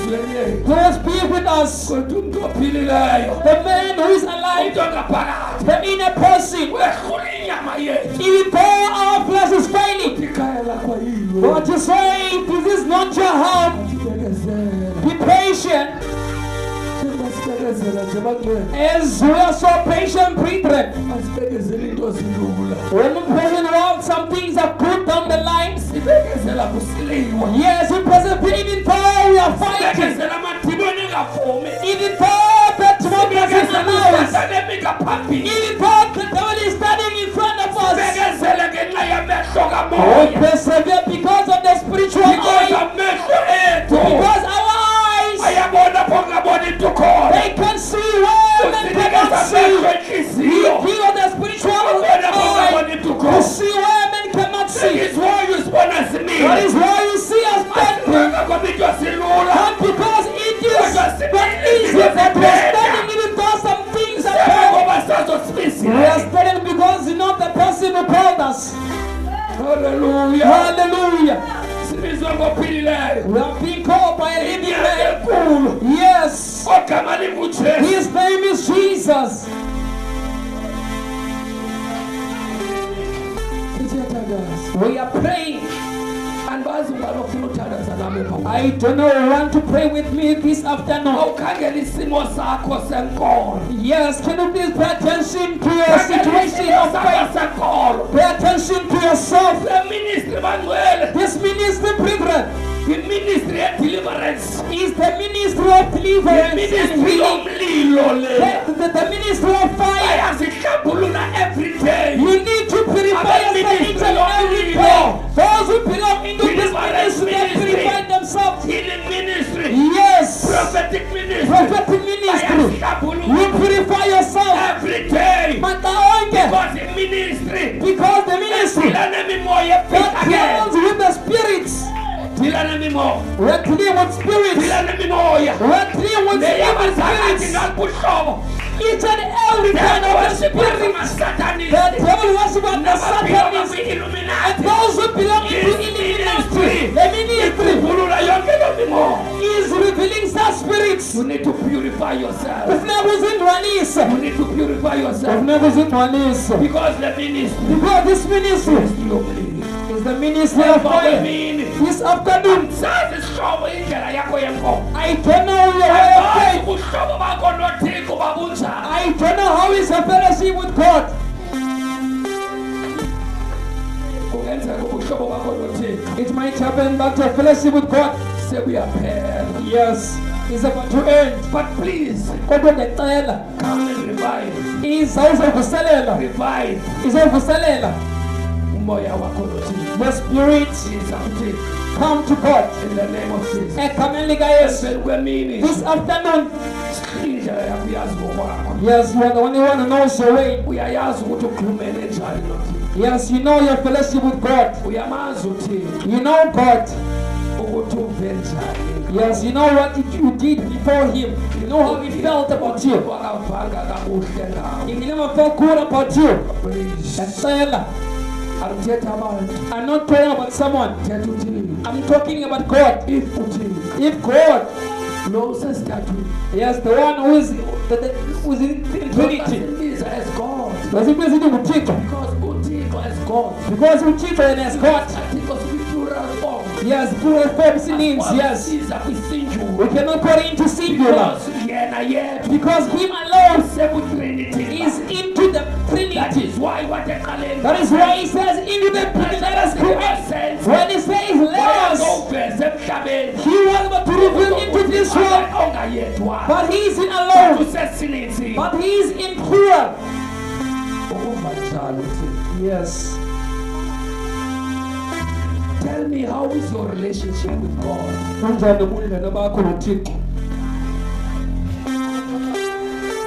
Speaker 2: will speak with us. The man who is alive, the inner person, even though our flesh is failing, but to say this is not your home. Be patient. As we are so patient, brethren, when the person wants some things are put down the line, yes, we persevere even though we are fighting, even though the smoke is in the house, even though the devil is standing in front of us. We persevere because of the spiritual eye, because our eyes, they can see well and cannot see. We give the spiritual eye to see well and cannot see. That is why you see us standing. Not because it is not easy that we are standing even though some things are wrong. We are standing because you know the person who called us. Hallelujah. Hallelujah. We are being called by a living man. Yes. His name is Jesus. We are praying. I don't know who want to pray with me this afternoon. Yes, can you please pay attention to your situation of faith? Pay attention to yourself. The ministry
Speaker 3: ministry bangcwele
Speaker 2: This ministry, brethren,
Speaker 3: i-ministry ye-deliverance
Speaker 2: is the ministry of deliverance and
Speaker 3: i-ministry
Speaker 2: healing.
Speaker 3: yomlilo le
Speaker 2: The ministry of fire.
Speaker 3: bayazihlambulula every day
Speaker 2: You need to purify yourself each and every day. Those who belong into this ministry, they purify themselves.
Speaker 3: healing ministry
Speaker 2: Yes.
Speaker 3: prophetic ministry
Speaker 2: Prophetic ministry. You purify yourself.
Speaker 3: every day
Speaker 2: Mataonke.
Speaker 3: because the ministry
Speaker 2: Because the ministry
Speaker 3: deal nemimoya
Speaker 2: that
Speaker 3: again
Speaker 2: deals with the spirits.
Speaker 3: deal nemimoya
Speaker 2: We're clear with spirits.
Speaker 3: deal nemimoya
Speaker 2: We're clear with evil
Speaker 3: leyabazakathi
Speaker 2: spirits.
Speaker 3: ngakuhlobo
Speaker 2: Each and every kind of the spirit. The devil worship and the Satanists. And those who belong into Illuminati. The ministry is revealing such spirits.
Speaker 3: You need to purify yourself.
Speaker 2: Kufuneka uzindwanise.
Speaker 3: You need to purify yourself
Speaker 2: Kufuneka uzindwanise.
Speaker 3: because the ministry
Speaker 2: Because this ministry is the ministry of fire. This afternoon,
Speaker 3: sazi isihlobo indlela yakho yenkomo
Speaker 2: I don't know your way of faith.
Speaker 3: ubuhlobo bakho nothixo babunjani
Speaker 2: I don't know how is a fellowship with God.
Speaker 3: kungenzeka ubuhlobo bakho nothixo
Speaker 2: It might happen that a fellowship with God,
Speaker 3: sebuyaphela
Speaker 2: yes, is about to end.
Speaker 3: but please
Speaker 2: Kodwa ngecela
Speaker 3: come and revive
Speaker 2: izovuselela
Speaker 3: umoya wakho nothixo
Speaker 2: the spirit
Speaker 3: siza kuthixo
Speaker 2: come to God.
Speaker 3: in the name of Jesus
Speaker 2: Egameni likaYesu.
Speaker 3: emveni kwemini
Speaker 2: This afternoon,
Speaker 3: indlela yakho uyazi ngokwakho
Speaker 2: yes, you are the only one who knows your way.
Speaker 3: uyayazi ukuthi ukhulumele njani nothixo
Speaker 2: Yes, you know your fellowship with God.
Speaker 3: uyamazi uthixo
Speaker 2: You know God.
Speaker 3: ukuthi uve njani
Speaker 2: Yes, you know what you did before Him. You know how He felt about you.
Speaker 3: wakavanga kakuhle ngawe
Speaker 2: He never felt good about you.
Speaker 3: Praise.
Speaker 2: Ngicela,
Speaker 3: Angithetha abantu
Speaker 2: I'm not talking about someone.
Speaker 3: thetha uthixo
Speaker 2: I'm talking about God.
Speaker 3: if uthixo
Speaker 2: If God,
Speaker 3: lo usesithathwini
Speaker 2: yes, the one who is who is in Trinity,
Speaker 3: Simbiza as God
Speaker 2: does it mean
Speaker 3: because
Speaker 2: uThixo?
Speaker 3: uthixo as God
Speaker 2: Because uThixo and as God,
Speaker 3: athixo sikwi-plural form
Speaker 2: yes, plural forms means yes.
Speaker 3: siza kwisingular
Speaker 2: We cannot put it into singular
Speaker 3: because yena yedwa
Speaker 2: because Him alone
Speaker 3: usekutrinity
Speaker 2: is into the
Speaker 3: that
Speaker 2: Trinity.
Speaker 3: is why wathi eqaleni
Speaker 2: That is why He says into the Trinity. Let us create. When He says let us,
Speaker 3: wayezoveza emhlabeni
Speaker 2: He was about to reveal into this world,
Speaker 3: ongayedwa
Speaker 2: but He is in alone.
Speaker 3: usesininzi
Speaker 2: But He is in plural.
Speaker 3: ukuva njalo uthixo
Speaker 2: Yes.
Speaker 3: tell me how is your relationship with God
Speaker 2: Kanjani ubudlelwano bakho noThixo?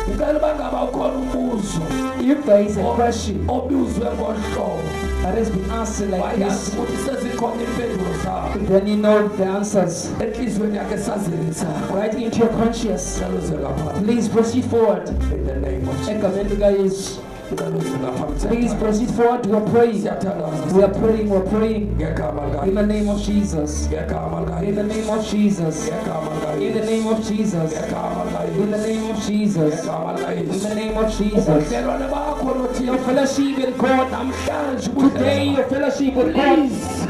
Speaker 3: ngicela uba ngaba ukhona umbuzo
Speaker 2: If there is a question
Speaker 3: obuzwe ngohlobo
Speaker 2: that has been asked like
Speaker 3: wayazi
Speaker 2: this,
Speaker 3: ukuthi sezikhona impendulo zakho
Speaker 2: then you know the answers
Speaker 3: enhliziyweni yakhe esazini sakho
Speaker 2: right into your conscience.
Speaker 3: cela uze ngaphambi
Speaker 2: Please proceed forward.
Speaker 3: in the name of Jesus
Speaker 2: Egameni likaYesu.
Speaker 3: cela uze ngaphambi
Speaker 2: Please proceed forward. We are praying.
Speaker 3: siyathandaza
Speaker 2: We are praying. We're praying.
Speaker 3: ngegama
Speaker 2: In the
Speaker 3: likaYesu
Speaker 2: name of Jesus.
Speaker 3: ngegama
Speaker 2: In the
Speaker 3: likaYesu
Speaker 2: name of Jesus.
Speaker 3: ngegama
Speaker 2: In the
Speaker 3: likaYesu
Speaker 2: name of Jesus.
Speaker 3: ngegama
Speaker 2: In the
Speaker 3: likaYesu
Speaker 2: name of Jesus.
Speaker 3: ngegama
Speaker 2: In the
Speaker 3: likaYesu
Speaker 2: name of Jesus.
Speaker 3: ubudlelwane bakho
Speaker 2: Your
Speaker 3: nothixo
Speaker 2: fellowship with God.
Speaker 3: namhlanje
Speaker 2: Today, your fellowship with God.
Speaker 3: please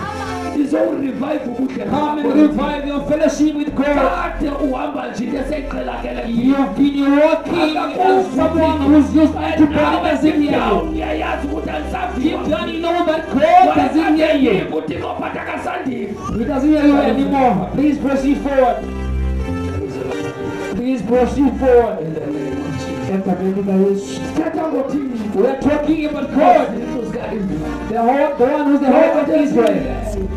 Speaker 3: izowurivive
Speaker 2: Come and revive your fellowship with God.
Speaker 3: kade uhamba nje into eseyiqhelakele
Speaker 2: You've been walking as someone who's used to God doesn't hear you.
Speaker 3: uyayazi ukuthi angisaviwa
Speaker 2: Deep down, you know that God doesn't hear you.
Speaker 3: uthixo phatha kasandiva
Speaker 2: He doesn't hear you anymore. Please proceed forward. Please proceed forward.
Speaker 3: in the name of Jesus
Speaker 2: Egameni likaYesu.
Speaker 3: thetha ngothixo
Speaker 2: We are talking about God, the one who's the hope of Israel.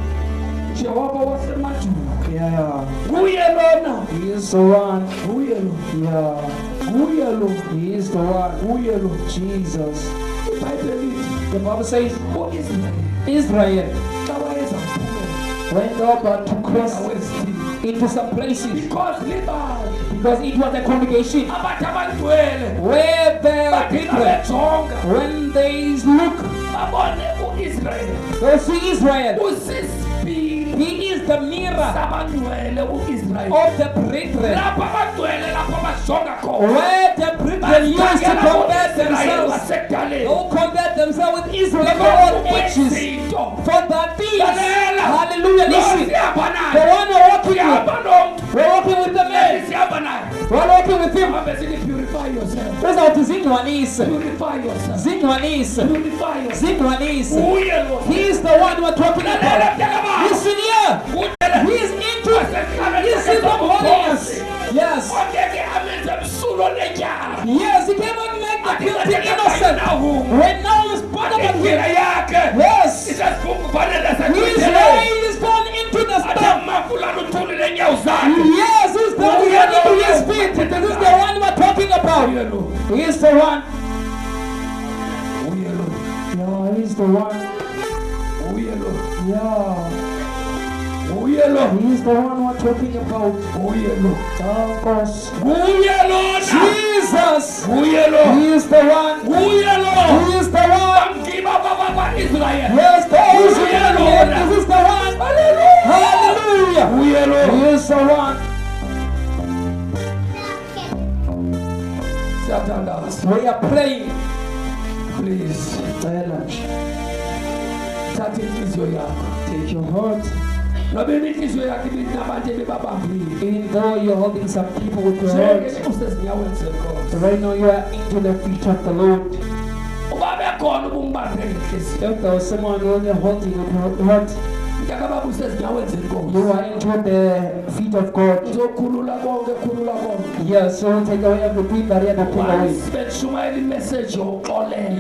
Speaker 3: jehova wasemadulo
Speaker 2: Yeah,
Speaker 3: nguye lona
Speaker 2: He is the one.
Speaker 3: nguye lo
Speaker 2: Yeah,
Speaker 3: nguye lo
Speaker 2: He is the one.
Speaker 3: nguye lo
Speaker 2: Jesus.
Speaker 3: ibhayibheli lithi
Speaker 2: The Bible says
Speaker 3: u-israyeli
Speaker 2: Israel
Speaker 3: xa wayeza kuphumela
Speaker 2: went up to cross
Speaker 3: awezithile
Speaker 2: into some places
Speaker 3: because libali
Speaker 2: because it was a congregation
Speaker 3: abathi abangcwele
Speaker 2: where the
Speaker 3: bathi
Speaker 2: people,
Speaker 3: abejonga
Speaker 2: when they look,
Speaker 3: babone u-israyeli
Speaker 2: they see Israel.
Speaker 3: usisibili
Speaker 2: He is the mirror
Speaker 3: sabangcwele u-israyeli
Speaker 2: of the brethren.
Speaker 3: lapho abangcwele lapho bajonga khona
Speaker 2: Where the brethren used to compare themselves. They
Speaker 3: wasekudaleni
Speaker 2: will compare themselves with Israel for all ages. For that things. Hallelujah. Listen. The one we're walking with. We're walking with the man. We're walking with him.
Speaker 3: Purify yourself.
Speaker 2: Uzawuthi zindwanise.
Speaker 3: Purify yourself.
Speaker 2: Zindwanise.
Speaker 3: Purify yourself.
Speaker 2: Zindwanise.
Speaker 3: Uye lo.
Speaker 2: He is the one one we're talking about. Listen here. He is into He's in the holiness. Yes. Yes, he cannot make the guilty innocent. Right now he's born about him. Yes. His way is gone into the storm. Yes, he's gone into his feet. This is the one we're talking about. He's the one. Yeah, he's the one. Yeah. He's the one we're talking about. Oh, gosh. Jesus. He is the one. He is the one. Yes, the Israel. This is the one. Hallelujah. He is the one. We are praying. Please. Take your heart. Even though you're holding some people with your heart, right now you are into the feet of the Lord. If there was someone who you're holding with your heart, you are into the feet of God. Yes, so we'll take away everything that he had to take away.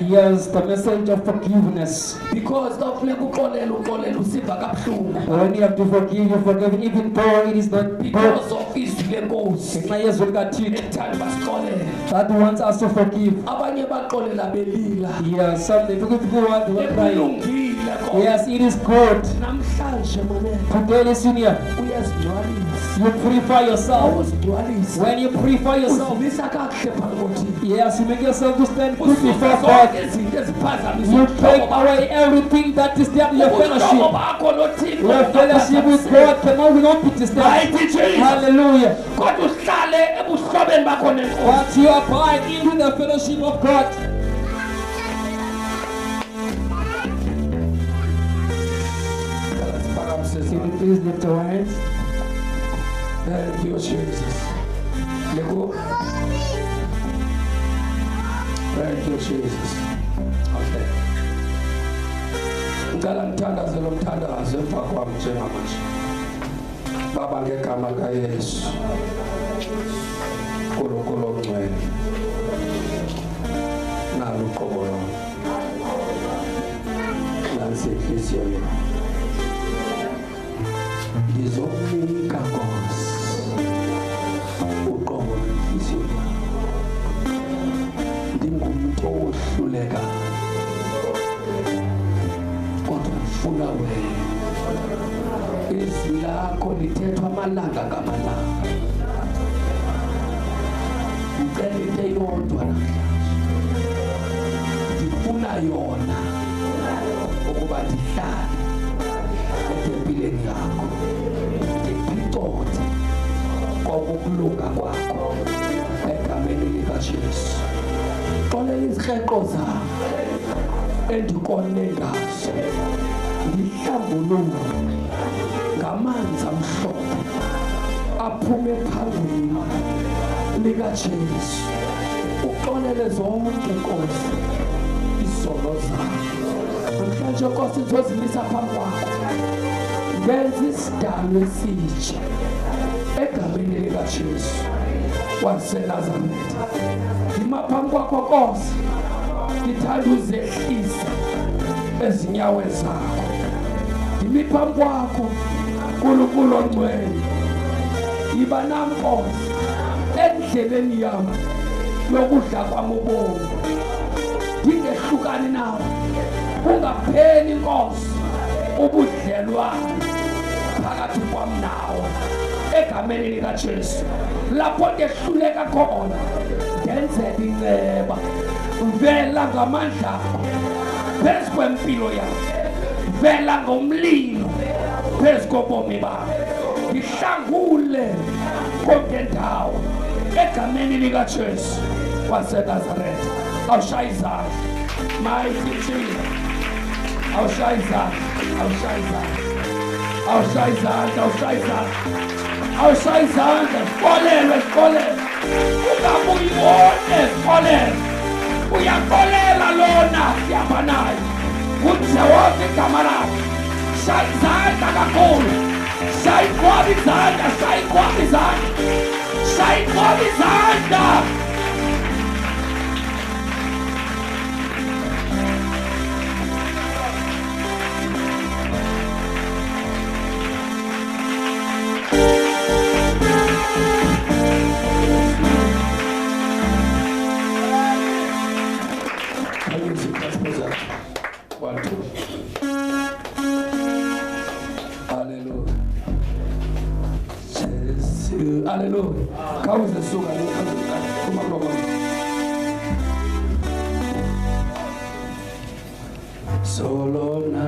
Speaker 2: Yes, the message of forgiveness. Because when you have to forgive, you forgive even though it is not because of his legos. That ones also forgive. Yes, some people want to cry. Yes, it is good. Today, listen here. You purify yourself. When you purify yourself, yes, you make yourself to stand good before God. You take away everything that is there in your fellowship. Your fellowship with God cannot not be disturbed. Hallelujah. Once you abide into the fellowship of God, please lift your hands. Thank you, Jesus. Thank you, Jesus. Okay. Ngala mthandaze lo mthandaze emva kwami njengamanje. Baba ngegama kaYesu. Nkulunkulu ongcwele. Nalo uqobo lwami. Nansi inhliziyo yami. Ngizomnika Nkosi uqobo lwenhliziyo yami. Ndingumuntu ohluleka kodwa ngifuna wena. Izwi lakho lithethwa amalanga ngamalanga. Ngicela into eyodwa namhlanje. Ngifuna yona ukuba ndihlale empilweni yakho. Ngiphicote kokulunga kwakho egameni likaJesu. Xolela izirhenqo zami endikone ngazo. Ngihlambulule ngamanzi amhlophe aphume phambili likaJesu. Uxolele zonke Nkosi izono zami. Namhlanje Nkosi ngizozimisa phambi kwakho. Ngenza isidalwa esitsha egameni likaJesu waseNazaretha. Ngima phambi kwakho Nkosi, ngithanda uzehlisa ezinyaweni zakho. Ngimi phambi kwakho Nkulunkulu ongcwele. Yiba nami Nkosi endleleni yami yokudla kwami ubomi. Ngingehlukani nawe, kungapheli Nkosi ubudlelwano phakathi kwami nawe egameni likaJesu. Lapho ngehluleka khona ngenzela inceba. Vela ngamandla akho phezu kwempilo yami. Vela ngomlilo phezu kobomi bami. Ngihlangule konke ndawo egameni likaJesu waseNazaretha. Awushaya izandla. Mighty Jesus. Awushaya izandla. Awushaya izandla. Awushaya izandla. Awushaya izandla. Awushaya izandla. Sikolelwe, sikolelwe. Ungabuyi wonke, sikolelwe. Uyakolela lona sihamba naye. UJehova igama lakhe. shayizandla kakhulu. Shayiqoba izandla, shayiqoba izandla, shayiqoba izandla. Hallelujah. Kawuze suka kuma kulo. Solo na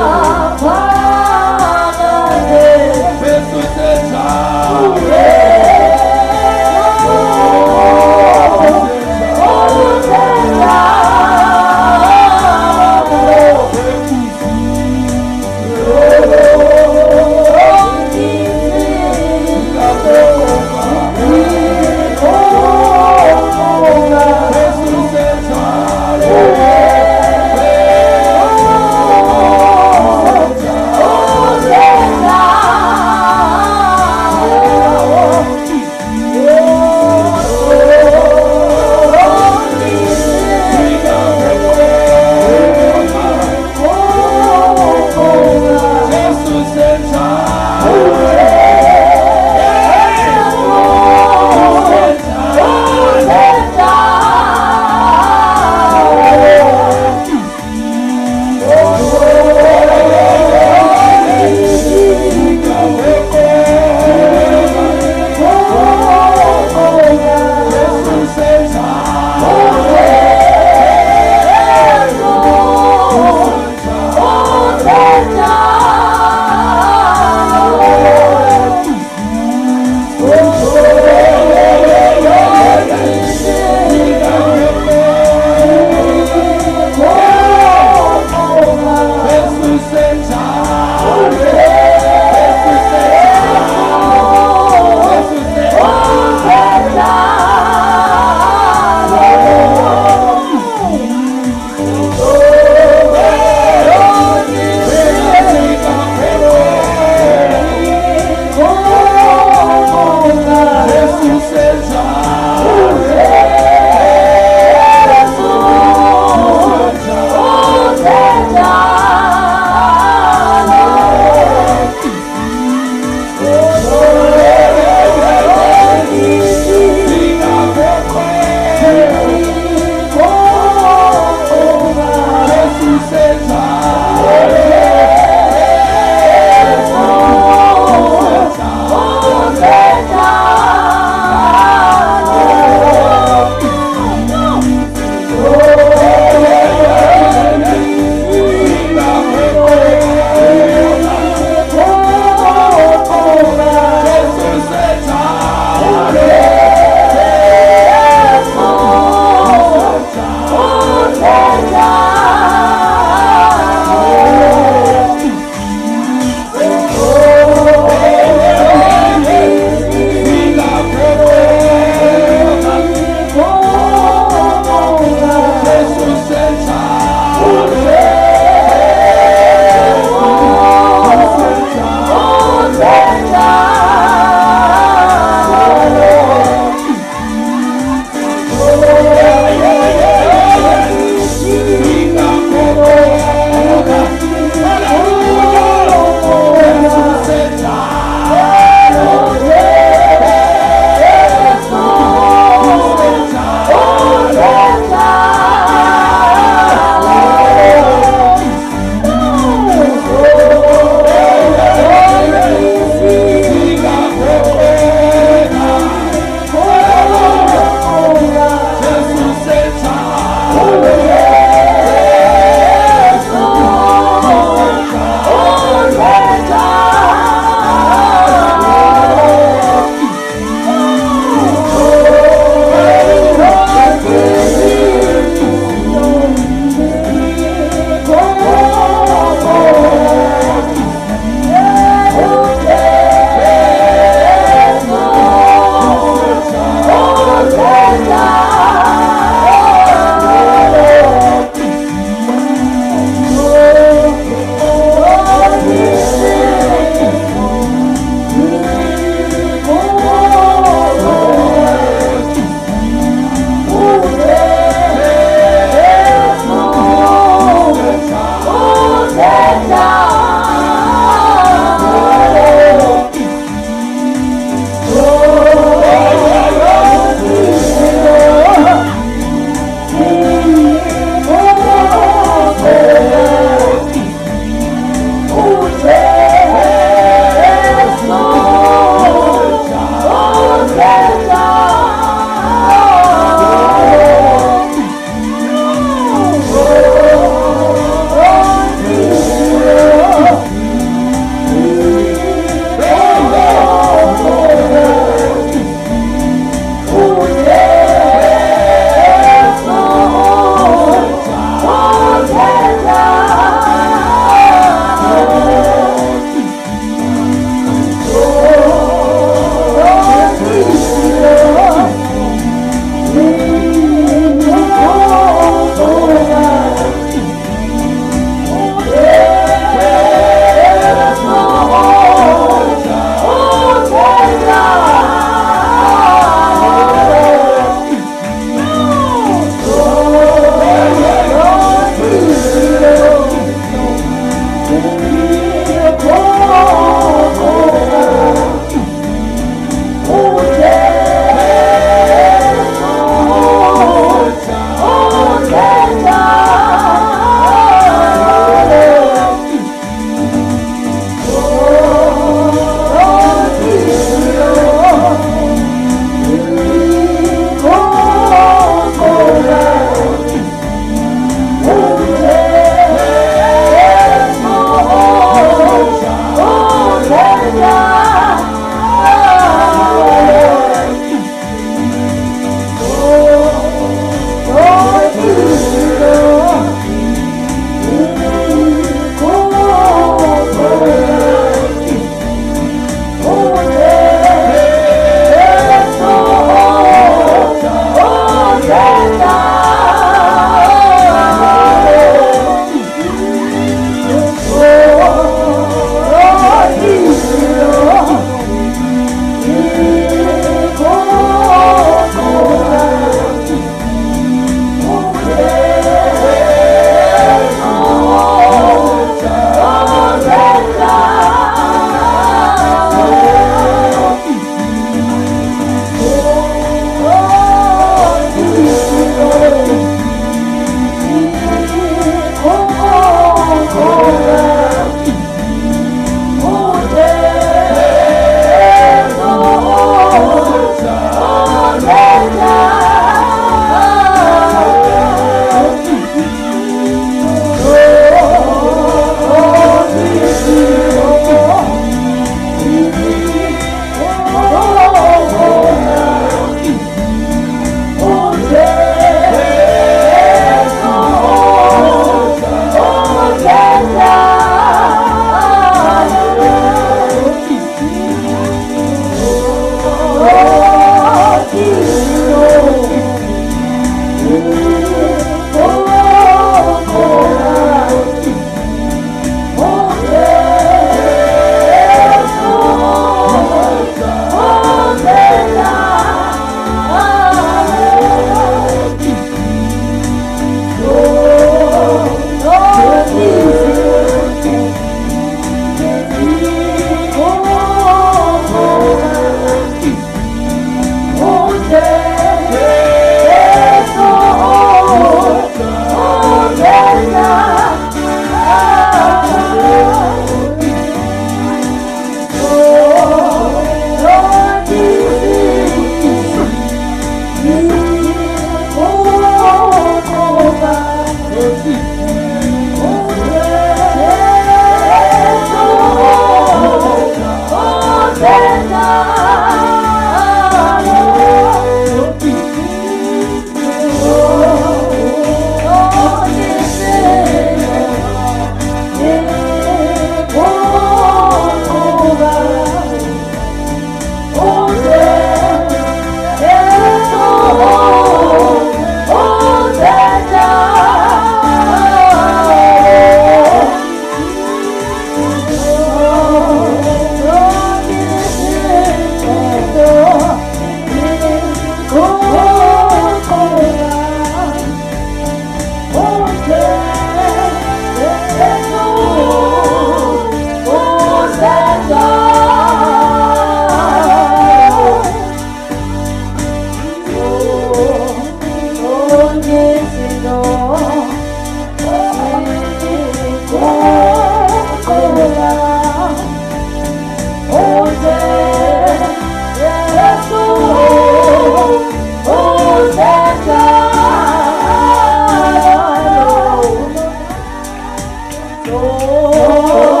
Speaker 2: Oh